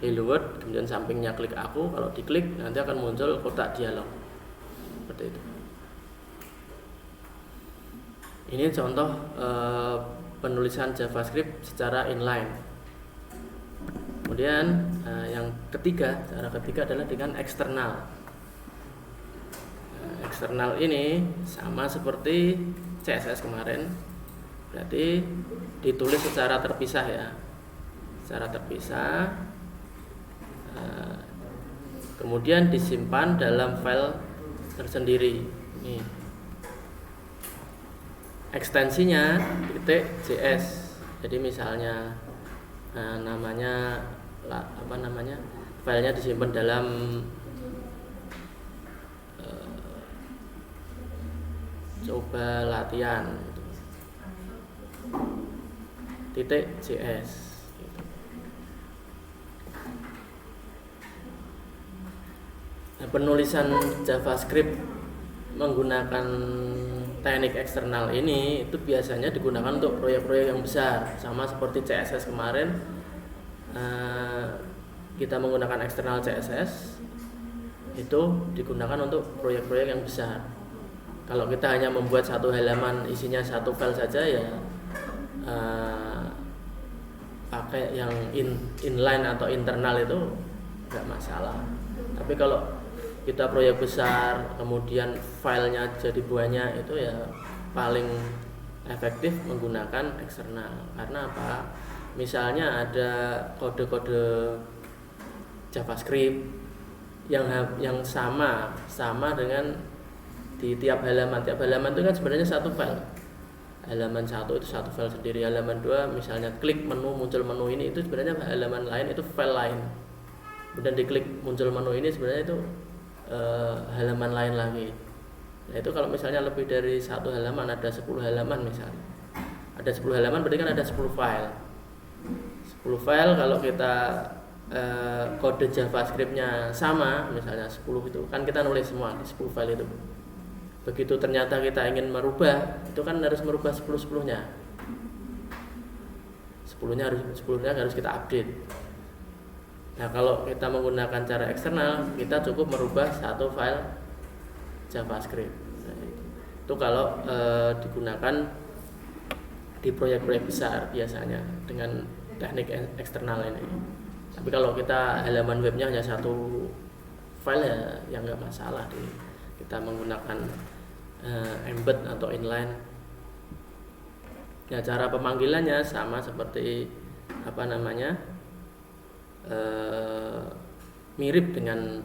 Speaker 1: hello world, kemudian sampingnya klik aku. Kalau diklik nanti akan muncul kotak dialog seperti itu. Ini contoh penulisan JavaScript secara inline. Kemudian yang ketiga, cara ketiga adalah dengan eksternal. Eksternal ini sama seperti CSS kemarin, berarti ditulis secara terpisah ya, kemudian disimpan dalam file tersendiri. Ini ekstensinya .js. Jadi misalnya filenya disimpan dalam coba latihan .js. penulisan JavaScript menggunakan teknik eksternal ini itu biasanya digunakan untuk proyek-proyek yang besar, sama seperti CSS kemarin. Kita menggunakan eksternal CSS itu digunakan untuk proyek-proyek yang besar. Kalau kita hanya membuat satu halaman isinya satu file saja ya pakai yang inline atau internal itu nggak masalah. Tapi kalau kita proyek besar kemudian filenya jadi banyak, itu ya paling efektif menggunakan eksternal. Karena apa? Misalnya ada kode-kode JavaScript yang sama dengan di tiap halaman itu kan sebenarnya satu file. Halaman 1 itu satu file sendiri, halaman 2 misalnya klik menu muncul menu ini, itu sebenarnya halaman lain, itu file lain. Kemudian diklik muncul menu ini sebenarnya itu halaman lain lagi. Nah itu kalau misalnya lebih dari satu halaman, ada 10 halaman misalnya, ada 10 halaman berarti kan ada 10 file. 10 file kalau kita kode JavaScript-nya sama, misalnya 10 itu kan kita nulis semua di 10 file itu. Begitu ternyata kita ingin merubah, itu kan harus merubah 10-10-nya. 10-nya harus kita update. Nah, kalau kita menggunakan cara eksternal, kita cukup merubah satu file JavaScript. Nah, itu kalau digunakan di proyek-proyek besar biasanya dengan teknik eksternal ini. Tapi kalau kita halaman webnya hanya satu file ya nggak masalah kita menggunakan embed atau inline. Ya, cara pemanggilannya sama seperti mirip dengan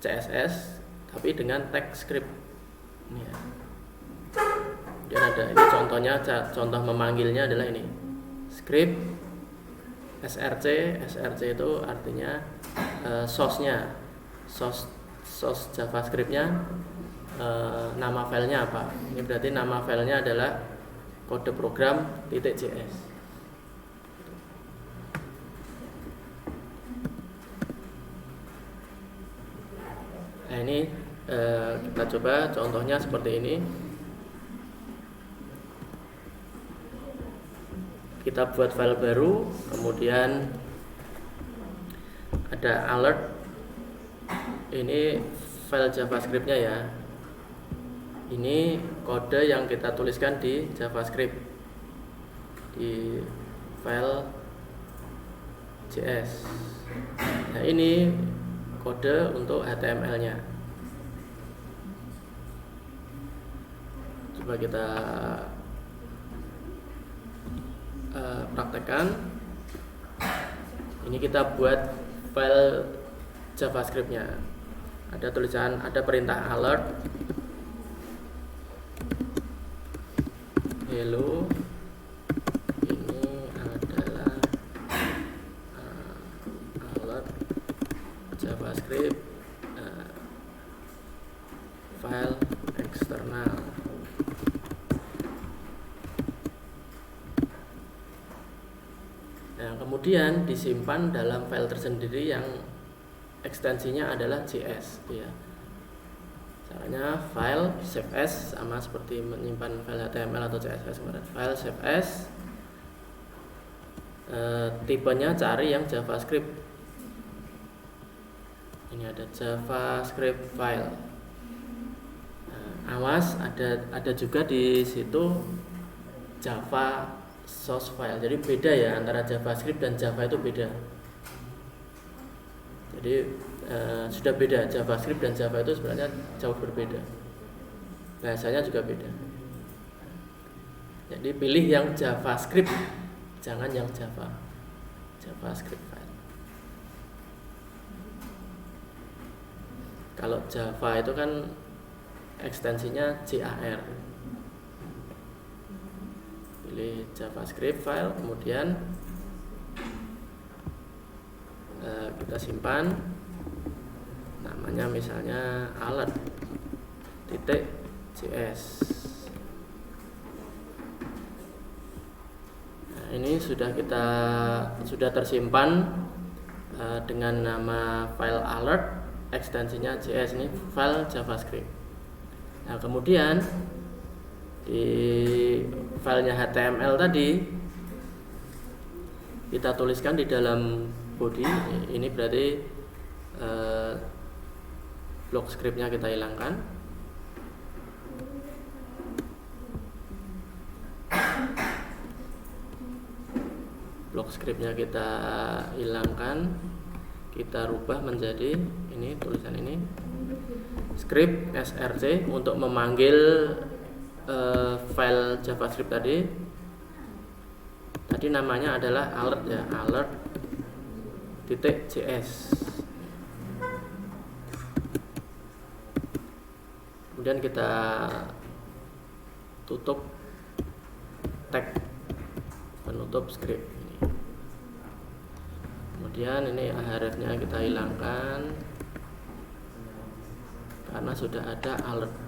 Speaker 1: CSS tapi dengan TypeScript. Ya. Dan ada ini contoh memanggilnya adalah ini script src itu artinya source JavaScript-nya, nama filenya apa. Ini berarti nama filenya adalah kode program .js. Nah ini kita coba contohnya seperti ini. Kita buat file baru, kemudian ada alert. Ini file JavaScript-nya ya. Ini kode yang kita tuliskan di JavaScript di file JS. Nah ini kode untuk HTML-nya. Coba kita praktekkan. Ini kita buat file JavaScript-nya. Ada perintah alert. Hello. Ini adalah alert JavaScript file eksternal. Nah, kemudian disimpan dalam file tersendiri yang ekstensinya adalah JS, ya. Caranya file save as, sama seperti menyimpan file HTML atau CSS kemarin. File save as, tipenya cari yang JavaScript. Ini ada JavaScript file. Nah, awas ada juga di situ Java source file. Jadi beda ya, antara JavaScript dan Java itu beda. Jadi sudah beda, JavaScript dan Java itu sebenarnya jauh berbeda. Bahasanya juga beda. Jadi pilih yang JavaScript, jangan yang Java. JavaScript file. Kalau Java itu kan ekstensinya JAR. Pilih JavaScript file, kemudian kita simpan, namanya misalnya alert.js. Nah, ini sudah tersimpan dengan nama file alert ekstensinya JS, ini file JavaScript. Nah kemudian di filenya HTML tadi kita tuliskan di dalam body, ini berarti block scriptnya kita hilangkan. Block scriptnya kita hilangkan, kita rubah menjadi ini, tulisan ini script src untuk memanggil file JavaScript tadi namanya adalah alert ya, alert.js. Kemudian kita tutup tag penutup script ini. Kemudian ini href-nya kita hilangkan karena sudah ada alert.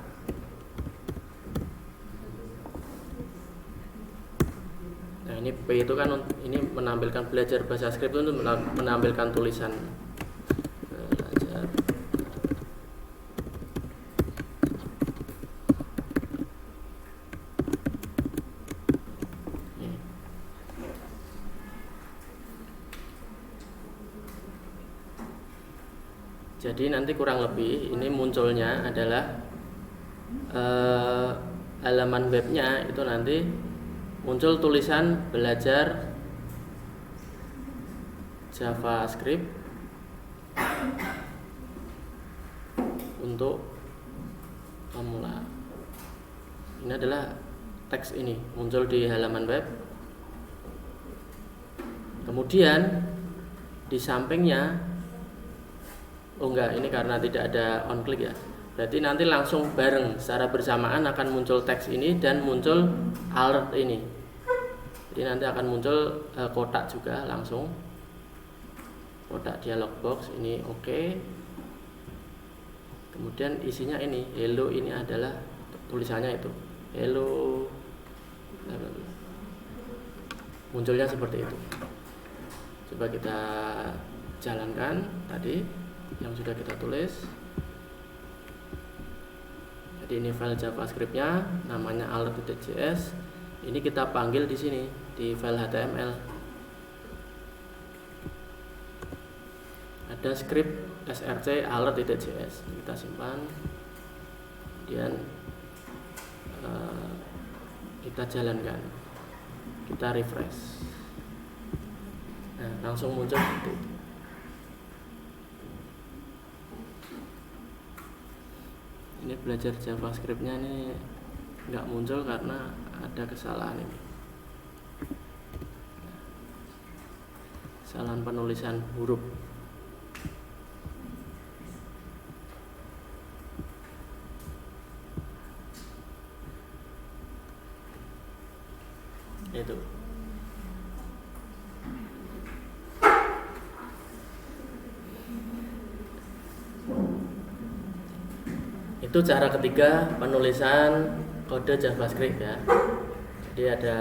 Speaker 1: Nah ini P itu kan ini menampilkan belajar bahasa script itu untuk menampilkan tulisan belajar. Jadi nanti kurang lebih ini munculnya adalah halaman webnya itu nanti muncul tulisan belajar JavaScript untuk pemula. Ini adalah teks ini muncul di halaman web. Kemudian di sampingnya, oh enggak, ini karena tidak ada on click ya. Berarti nanti langsung bareng secara bersamaan akan muncul teks ini dan muncul alert ini. Jadi nanti akan muncul kotak juga langsung, kotak dialog box ini oke. Kemudian isinya ini hello, ini adalah tulisannya itu hello, munculnya seperti itu. Coba kita jalankan tadi yang sudah kita tulis. Jadi ini file JavaScript-nya namanya alert.js. Ini kita panggil di sini di file HTML. Ada script src alert.js. Kita simpan. Kemudian kita jalankan. Kita refresh. Nah, langsung muncul seperti itu. Ini belajar JavaScript-nya ini nggak muncul karena ada kesalahan ini, kesalahan penulisan huruf. Itu cara ketiga penulisan kode JavaScript ya. Jadi ada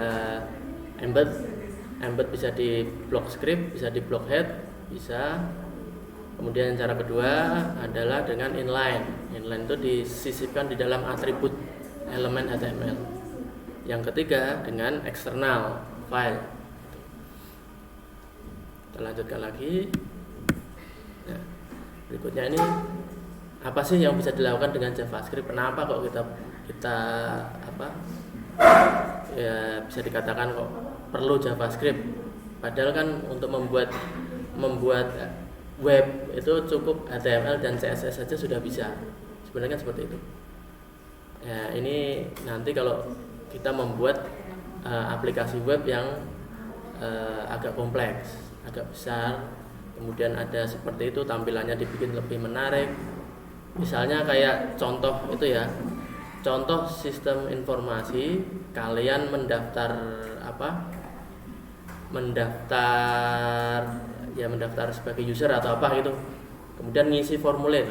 Speaker 1: embed bisa di block script, bisa di block head, bisa. Kemudian cara kedua adalah dengan inline. Inline itu disisipkan di dalam atribut elemen HTML. Yang ketiga dengan external file. Kita lanjutkan lagi. Nah, berikutnya ini apa sih yang bisa dilakukan dengan JavaScript? Kenapa kok kita ya bisa dikatakan kok perlu JavaScript? Padahal kan untuk membuat web itu cukup HTML dan CSS saja sudah bisa. Sebenarnya kan seperti itu. Ya, ini nanti kalau kita membuat aplikasi web yang agak kompleks, agak besar, kemudian ada seperti itu, tampilannya dibikin lebih menarik. Misalnya kayak contoh itu ya, contoh sistem informasi, kalian mendaftar sebagai user atau apa gitu, kemudian ngisi formulir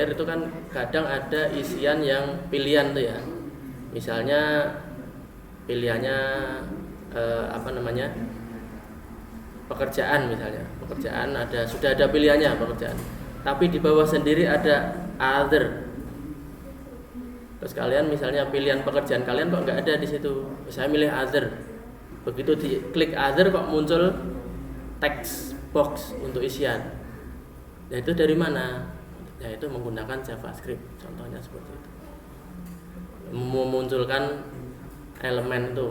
Speaker 1: itu kan kadang ada isian yang pilihan tuh ya. Misalnya pilihannya pekerjaan misalnya, pekerjaan sudah ada pilihannya pekerjaan, tapi di bawah sendiri ada other. Terus kalian misalnya pilihan pekerjaan kalian kok nggak ada di situ, saya milih other. Begitu diklik other kok muncul text box untuk isian. Nah itu dari mana? Yaitu menggunakan JavaScript, contohnya seperti itu. Memunculkan elemen itu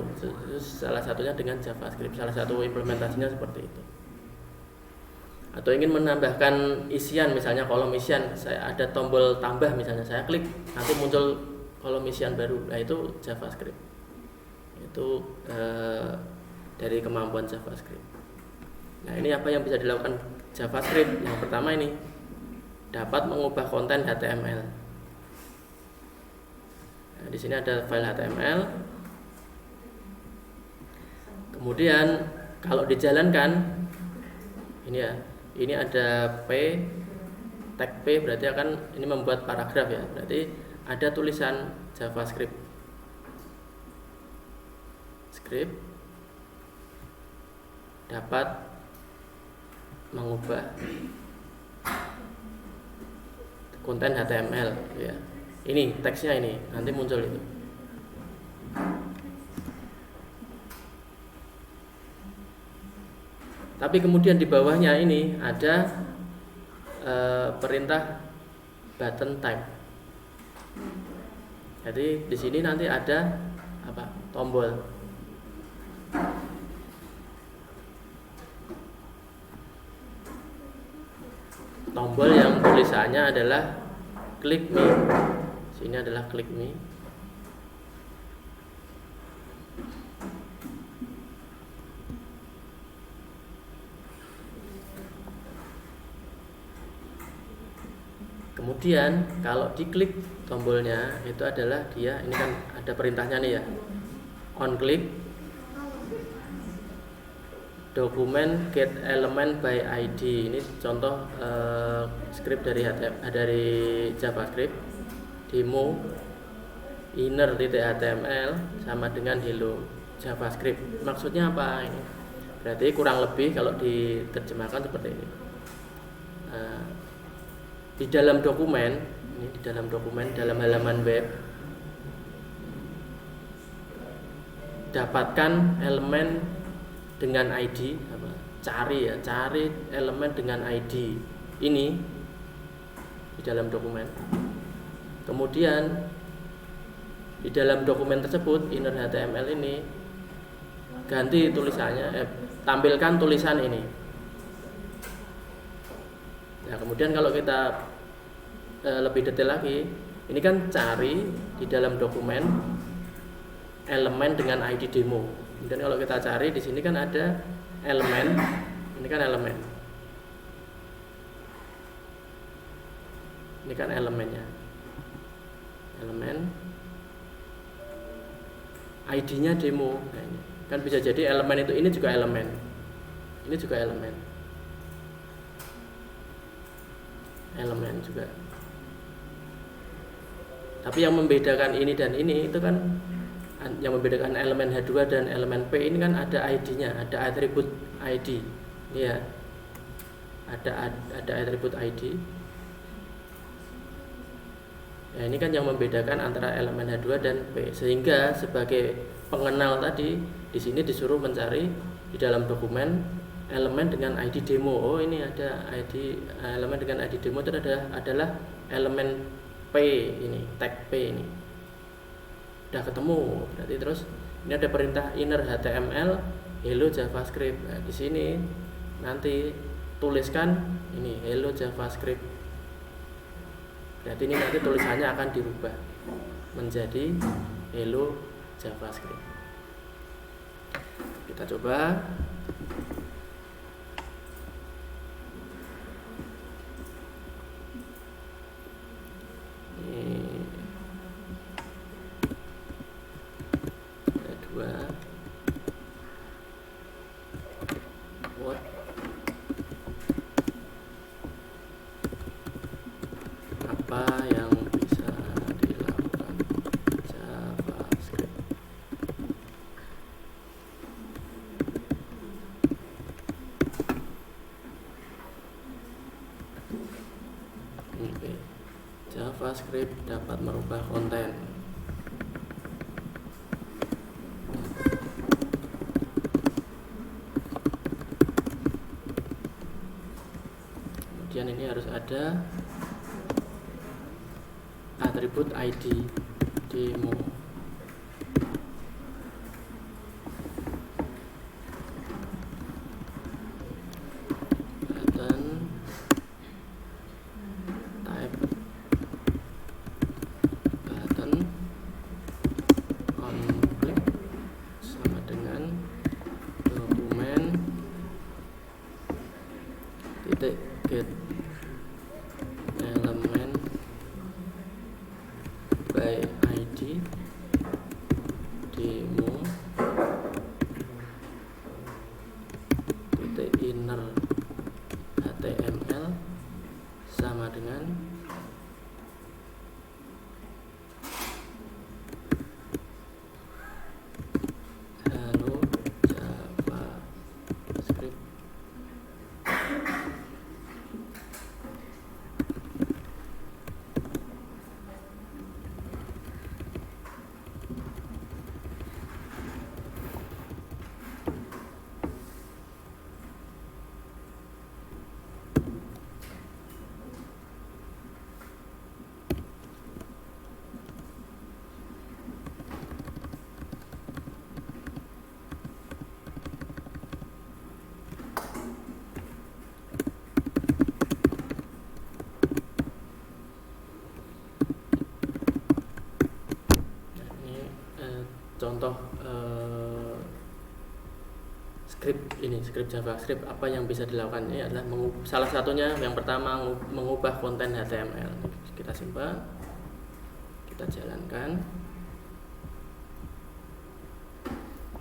Speaker 1: salah satunya dengan JavaScript, salah satu implementasinya seperti itu. Atau ingin menambahkan isian, misalnya kolom isian, saya ada tombol tambah misalnya, saya klik nanti muncul kolom isian baru. Nah itu JavaScript. Itu dari kemampuan JavaScript. Nah ini apa yang bisa dilakukan JavaScript? Yang pertama ini dapat mengubah konten HTML. Nah, di sini ada file HTML. Kemudian kalau dijalankan ini ya, ini ada P, tag P berarti akan ini membuat paragraf ya, berarti ada tulisan JavaScript. Script dapat mengubah konten HTML ya. Ini teksnya ini nanti muncul itu. Tapi kemudian di bawahnya ini ada perintah button type. Jadi di sini nanti ada apa? Tombol. Tombol yang tulisannya adalah click me. Sini adalah click me. Kemudian kalau diklik tombolnya itu adalah dia, ini kan ada perintahnya nih ya, on click dokumen get element by ID. Ini contoh script dari JavaScript, demo inner.html sama dengan hello JavaScript. Maksudnya apa ini? Berarti kurang lebih kalau diterjemahkan seperti ini. Di dalam dokumen, ini di dalam dokumen, dalam halaman web, dapatkan elemen dengan ID, cari elemen dengan ID ini di dalam dokumen. Kemudian di dalam dokumen tersebut inner HTML ini ganti tulisannya, tampilkan tulisan ini. Nah, kemudian kalau kita lebih detail lagi, ini kan cari di dalam dokumen elemen dengan ID demo. Kemudian kalau kita cari di sini kan ada elemen, ini kan elemen. Ini kan elemennya. Elemen ID-nya demo. Nah, ini kan bisa jadi elemen itu, ini juga elemen. Ini juga elemen. Elemen juga. Tapi yang membedakan ini dan ini itu kan, yang membedakan elemen H2 dan elemen P ini kan ada ID-nya, ada atribut ID. Ini ya. Ada atribut ID. Ya, ini kan yang membedakan antara elemen H2 dan P. Sehingga sebagai pengenal tadi di sini disuruh mencari di dalam dokumen elemen dengan ID demo. Oh, ini ada ID elemen dengan ID demo itu adalah elemen P ini, tag P ini. Udah ketemu. Berarti terus ini ada perintah inner HTML hello JavaScript. Nah, di sini nanti tuliskan ini hello JavaScript. Berarti ini nanti tulisannya akan dirubah menjadi hello JavaScript. Kita coba. Apa yang bisa dilakukan JavaScript? JavaScript dapat merubah konten. Kemudian ini harus ada atribut ID demo. Button type button on click sama dengan dokumen titik get elemen by ID demo titik inner HTML sama dengan hello JavaScript. Contoh script JavaScript apa yang bisa dilakukan ini adalah salah satunya yang pertama mengubah konten HTML. Kita simpan, kita jalankan,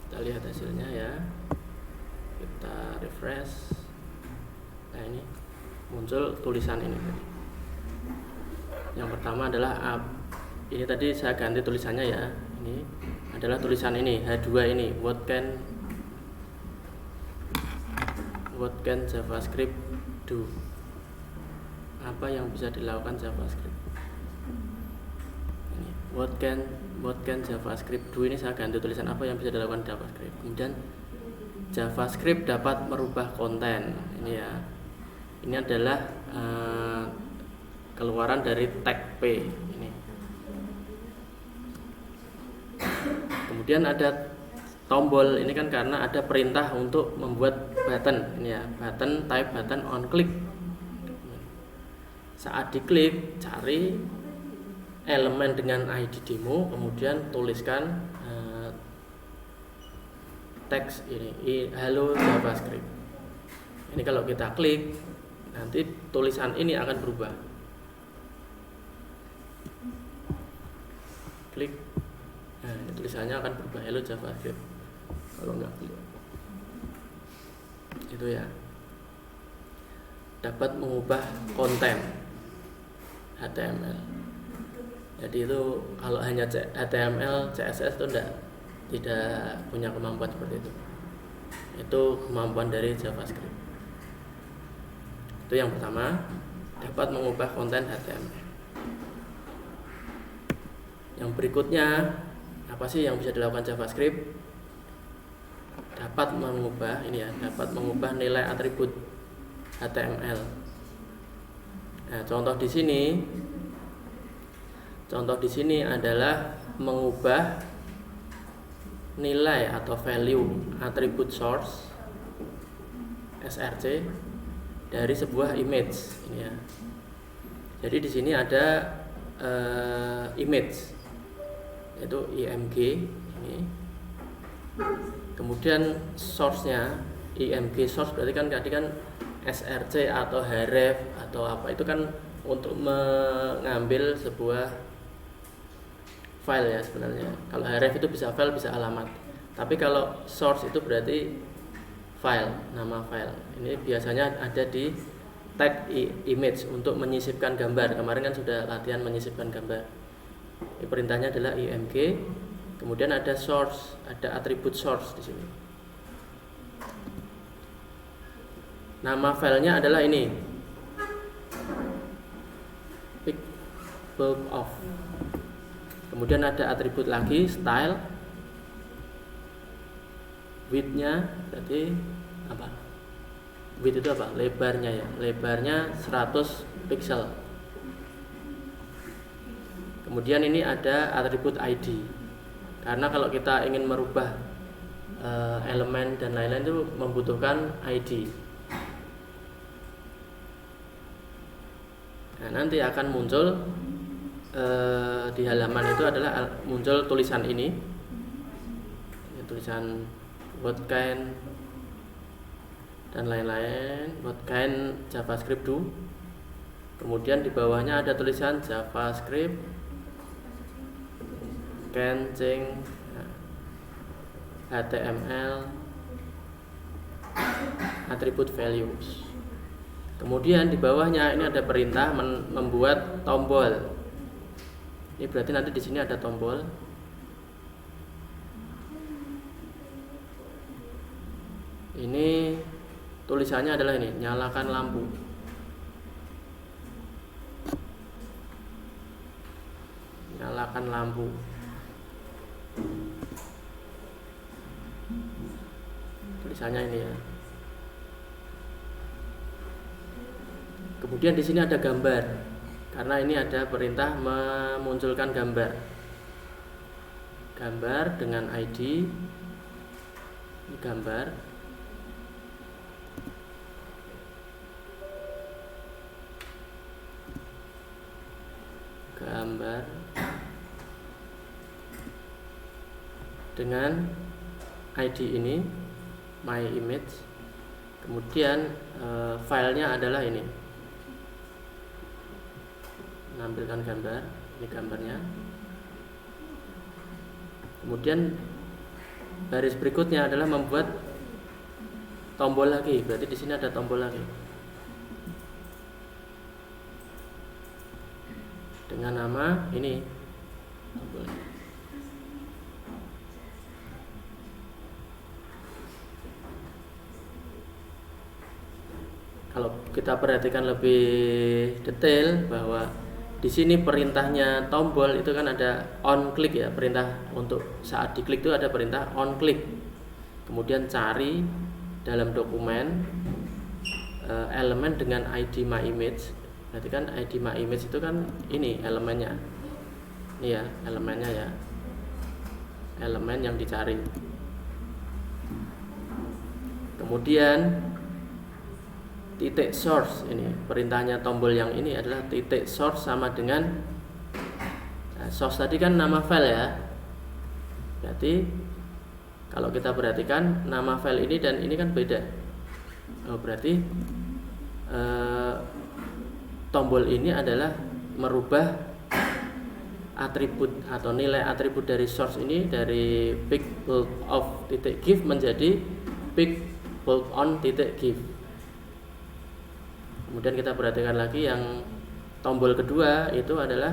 Speaker 1: kita lihat hasilnya ya, kita refresh. Nah ini muncul tulisan ini. Yang pertama adalah ini tadi saya ganti tulisannya ya, ini adalah tulisan ini H2 ini what can JavaScript do, apa yang bisa dilakukan JavaScript. Ini what can JavaScript do, ini saya ganti tulisan apa yang bisa dilakukan JavaScript. Kemudian JavaScript dapat merubah konten, ini ya, ini adalah keluaran dari tag P ini. Kemudian ada tombol, ini kan karena ada perintah untuk membuat button ini ya, button type button on click. Saat diklik cari elemen dengan ID demo, kemudian tuliskan teks ini hello JavaScript. Ini kalau kita klik nanti tulisan ini akan berubah. Klik, nah ini tulisannya akan berubah hello JavaScript. Kalau enggak itu ya, dapat mengubah konten HTML. Jadi itu kalau hanya HTML, CSS itu tidak punya kemampuan seperti itu. Itu kemampuan dari JavaScript. Itu yang pertama, dapat mengubah konten HTML. Yang berikutnya, apa sih yang bisa dilakukan JavaScript? Dapat mengubah ini ya, dapat mengubah nilai atribut HTML. Nah, contoh di sini adalah mengubah nilai atau value atribut source src dari sebuah image ini ya. Jadi di sini ada image yaitu img ini. Kemudian source-nya img source berarti kan tadi kan src atau href atau apa itu kan untuk mengambil sebuah file ya sebenarnya. Kalau href itu bisa file bisa alamat. Tapi kalau source itu berarti file, nama file. Ini biasanya ada di tag image untuk menyisipkan gambar. Kemarin kan sudah latihan menyisipkan gambar. Ini perintahnya adalah img. Kemudian ada source, ada atribut source di sini. Nama filenya adalah ini. bulk of. Kemudian ada atribut lagi style, width-nya berarti apa? Width itu apa? Lebarnya ya. Lebarnya 100 pixel. Kemudian ini ada atribut ID. Karena kalau kita ingin merubah elemen dan lain-lain itu membutuhkan ID. Nah, nanti akan muncul di halaman itu adalah muncul tulisan ini, tulisan what kind dan lain-lain, what kind JavaScript do. Kemudian di bawahnya ada tulisan JavaScript can change HTML attribute values. Kemudian di bawahnya ini ada perintah membuat tombol. Ini berarti nanti di sini ada tombol. Ini tulisannya adalah ini, nyalakan lampu. Nyalakan lampu. Tulisannya ini ya. Kemudian di sini ada gambar. Karena ini ada perintah memunculkan gambar. Gambar dengan ID. Ini gambar. Gambar dengan ID ini my image. Kemudian filenya adalah ini, menampilkan gambar. Ini gambarnya. Kemudian baris berikutnya adalah membuat tombol lagi. Berarti di sini ada tombol lagi dengan nama ini tombolnya. Kalau kita perhatikan lebih detail bahwa di sini perintahnya tombol itu kan ada on click ya, perintah untuk saat diklik itu ada perintah on click. Kemudian cari dalam dokumen elemen dengan ID my image. Berarti kan ID my image itu kan ini elemennya. Ini ya elemennya ya. Elemen yang dicari. Kemudian titik source, ini perintahnya tombol yang ini adalah titik source sama dengan source tadi kan nama file ya. Berarti kalau kita perhatikan nama file ini dan ini kan beda. Berarti tombol ini adalah merubah atribut atau nilai atribut dari source ini dari pick bulk of titik give menjadi pick bulk on titik give. Kemudian kita perhatikan lagi yang tombol kedua itu adalah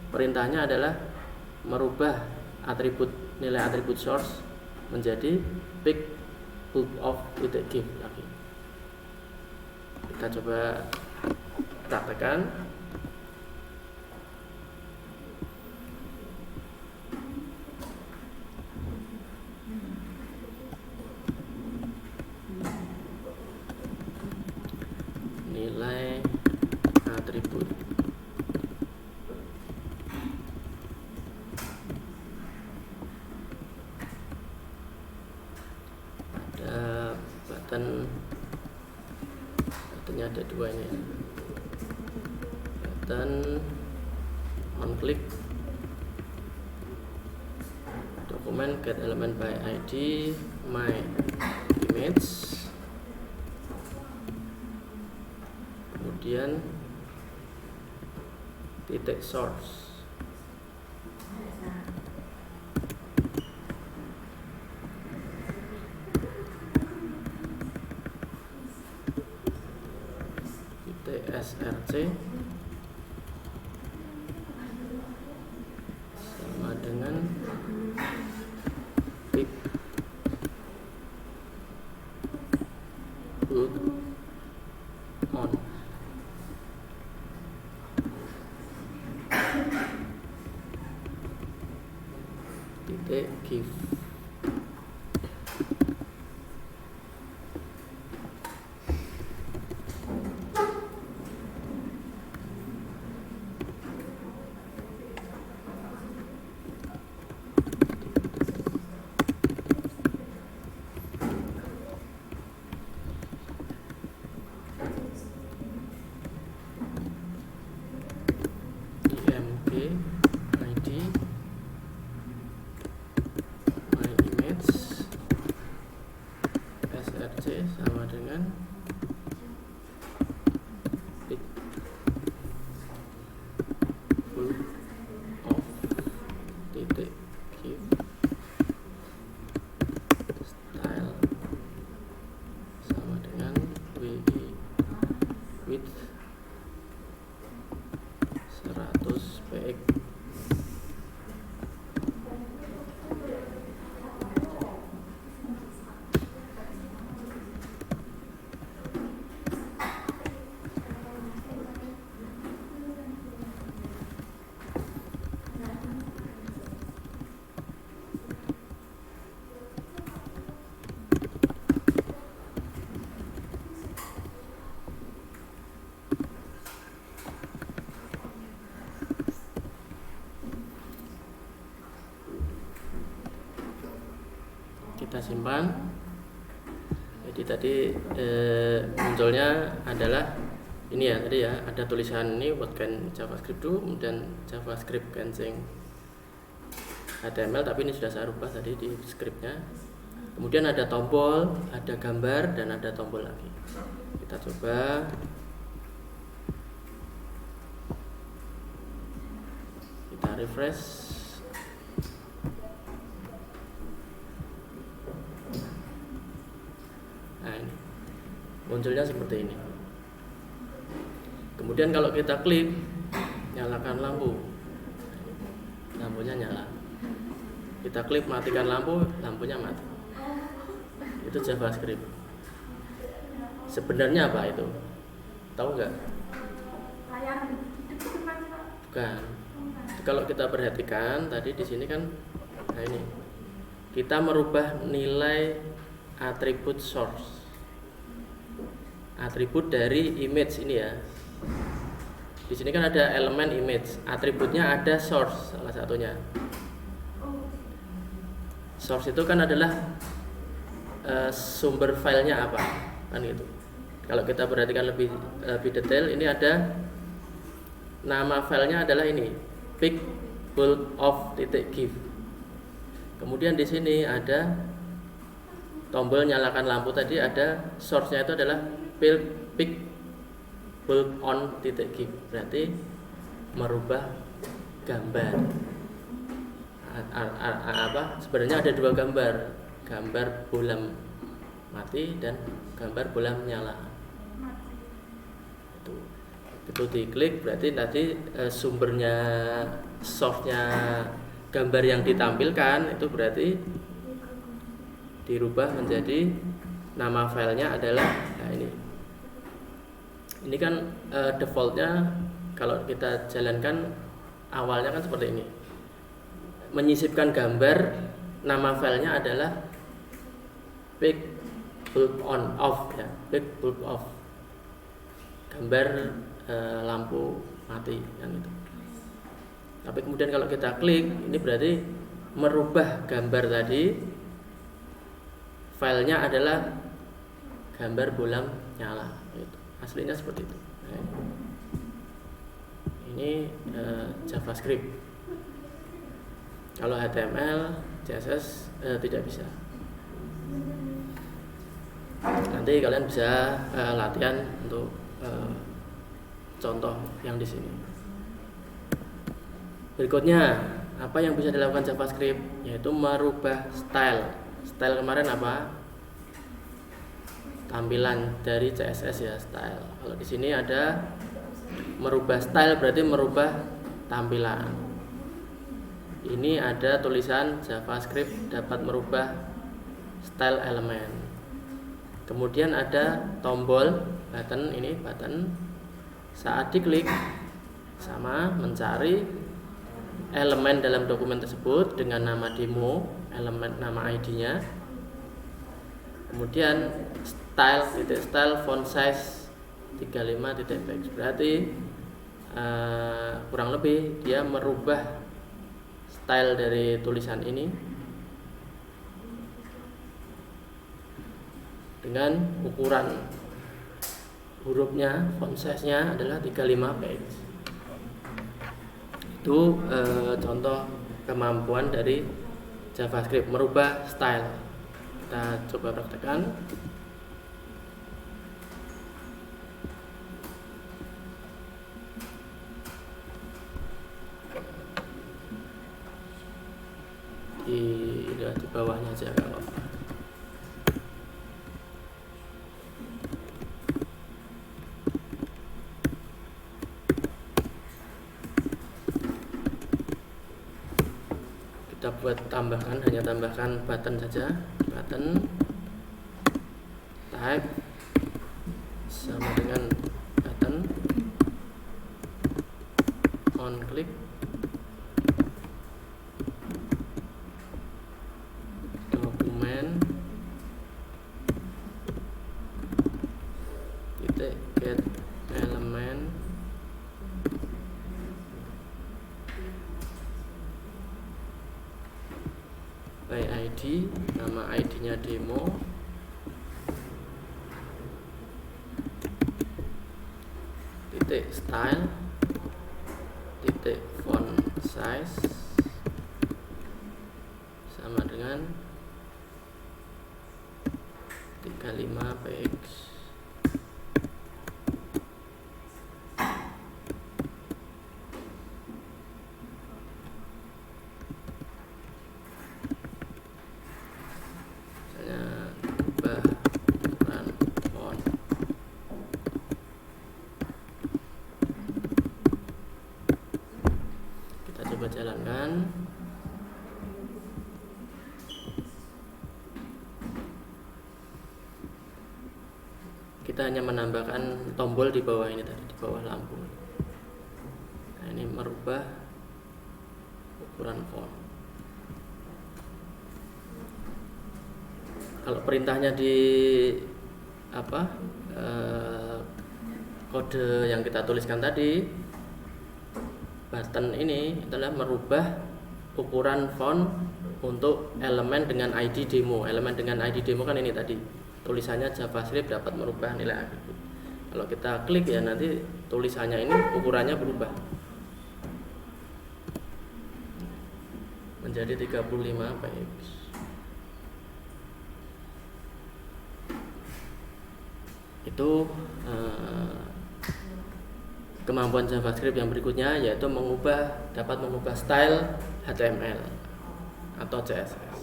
Speaker 1: perintahnya adalah merubah atribut nilai atribut source menjadi pick bulk of titik give lagi. Kita coba praktekkan. Nilai atribut ada buttonnya ada dua ini ya. Button on click dokumen get element by ID my image. Kemudian titik source. Titik src sama dengan pick bulk on. titik give. img id my image src sama dengan pic full of titik give style sama dengan wi width 100 px. Kita simpan. Jadi tadi munculnya adalah ini ya, tadi ya ada tulisan ini what can JavaScript do, kemudian JavaScript cancing HTML, tapi ini sudah saya rubah tadi di scriptnya. Kemudian ada tombol, ada gambar, dan ada tombol lagi. Kita coba. Kita refresh. Nah, ini munculnya seperti ini. Kemudian kalau kita klik, nyalakan lampu, lampunya nyala. Kita klik matikan lampu, lampunya mati. Itu JavaScript. Sebenarnya apa itu? Tahu nggak?
Speaker 2: layar itu bukan, Pak?
Speaker 1: Bukan. Kalau kita perhatikan tadi di sini kan, nah ini kita merubah nilai atribut source, atribut dari image ini ya. Di sini kan ada elemen image, atributnya ada source salah satunya. Source itu kan adalah sumber filenya apa, kan gitu. Kalau kita perhatikan lebih detail, ini ada nama filenya adalah ini, pic bulb of .gif. Kemudian di sini ada tombol nyalakan lampu tadi, ada source-nya itu adalah pic bulb on .gif. Berarti merubah gambar. Sebenarnya ada dua gambar, gambar bola mati dan gambar bola menyala. Itu diklik, berarti tadi sumbernya, source-nya gambar yang ditampilkan itu berarti dirubah menjadi nama filenya adalah, nah ini kan defaultnya kalau kita jalankan awalnya kan seperti ini, menyisipkan gambar, nama filenya adalah pic bulb on off ya, pic bulb off, gambar lampu mati kan itu. Tapi kemudian kalau kita klik, ini berarti merubah gambar tadi, filenya adalah gambar bola nyala gitu. Aslinya seperti itu. Nah, ini JavaScript. Kalau HTML, CSS tidak bisa. Nanti kalian bisa latihan untuk contoh yang di sini. Berikutnya, apa yang bisa dilakukan JavaScript? Yaitu merubah style. Style kemarin apa? Tampilan dari CSS ya, style. Kalau di sini ada merubah style, berarti merubah tampilan. Ini ada tulisan JavaScript dapat merubah style elemen. Kemudian ada tombol button, ini button. Saat diklik sama mencari elemen dalam dokumen tersebut dengan nama demo, elemen nama ID-nya. Kemudian style font size 35.px, berarti kurang lebih dia merubah style dari tulisan ini dengan ukuran hurufnya, font size-nya adalah 35px. Itu contoh kemampuan dari JavaScript merubah style. Kita coba praktekkan. Di bawahnya aja kalau kita buat hanya tambahkan button saja, button type sama dengan button on click dokumen titik get element by ID, nama ID-nya demo, titik style, titik font size sama dengan 35px. Jalankan. Kita hanya menambahkan tombol di bawah ini tadi, di bawah lampu. Nah, ini merubah ukuran font. Kalau perintahnya di kode yang kita tuliskan tadi, button ini adalah merubah ukuran font untuk elemen dengan ID demo. Elemen dengan ID demo kan ini tadi, tulisannya JavaScript dapat merubah nilai atribut. Kalau kita klik ya nanti tulisannya ini ukurannya berubah menjadi 35px. Itu kemampuan JavaScript yang berikutnya, yaitu dapat mengubah style HTML atau CSS.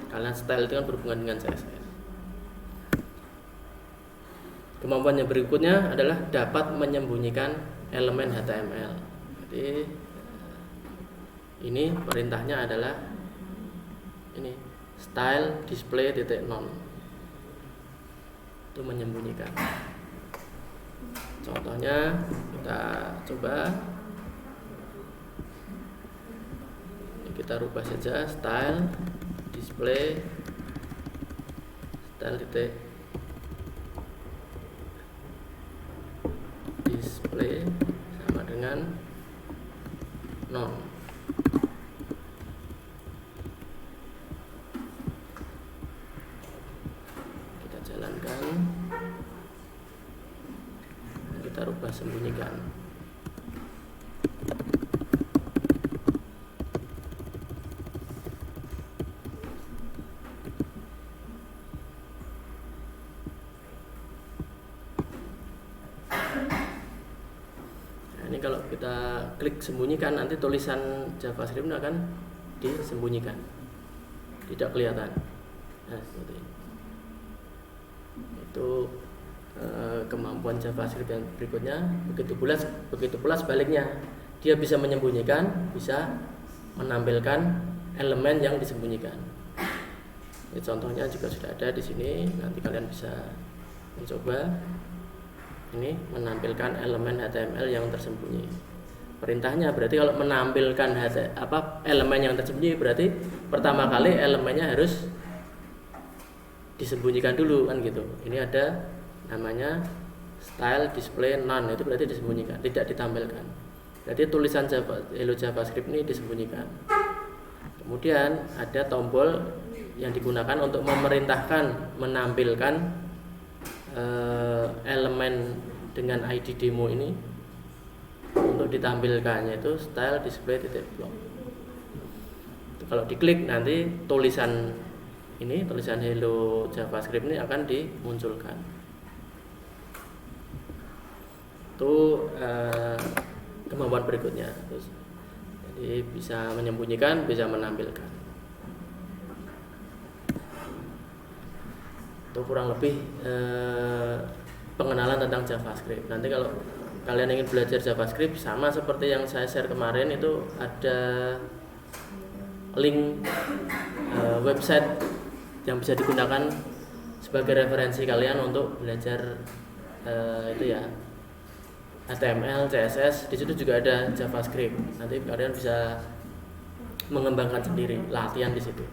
Speaker 1: Karena style itu kan berhubungan dengan CSS. Kemampuan yang berikutnya adalah dapat menyembunyikan elemen HTML. Jadi ini perintahnya adalah ini style display .none. Itu menyembunyikan. Contohnya kita coba, ini kita rubah saja style display display sama dengan none. Kita jalankan, kita rubah sembunyikan. Nah, ini kalau kita klik sembunyikan, nanti tulisan JavaScript akan disembunyikan, tidak kelihatan. Nah, seperti ini. Itu kemampuan JavaScript yang berikutnya. Begitu pula sebaliknya, dia bisa menyembunyikan, bisa menampilkan elemen yang disembunyikan. Ini contohnya juga sudah ada di sini, nanti kalian bisa mencoba. Ini menampilkan elemen HTML yang tersembunyi. perintahnya. Berarti kalau menampilkan elemen yang tersembunyi, berarti pertama kali elemennya harus disembunyikan dulu kan gitu. Ini ada namanya style display none, itu berarti disembunyikan, tidak ditampilkan. Berarti tulisan Hello JavaScript ini disembunyikan. Kemudian ada tombol yang digunakan untuk memerintahkan menampilkan elemen dengan ID demo ini untuk ditampilkannya, itu style display .block. Kalau diklik nanti tulisan Hello JavaScript ini akan dimunculkan. Itu kemampuan berikutnya. Terus, jadi bisa menyembunyikan, bisa menampilkan. Itu kurang lebih pengenalan tentang JavaScript. Nanti kalau kalian ingin belajar JavaScript, sama seperti yang saya share kemarin, itu ada link website yang bisa digunakan sebagai referensi kalian untuk belajar itu ya, HTML, CSS. Di situ juga ada JavaScript. Nanti kalian bisa mengembangkan sendiri, latihan di situ.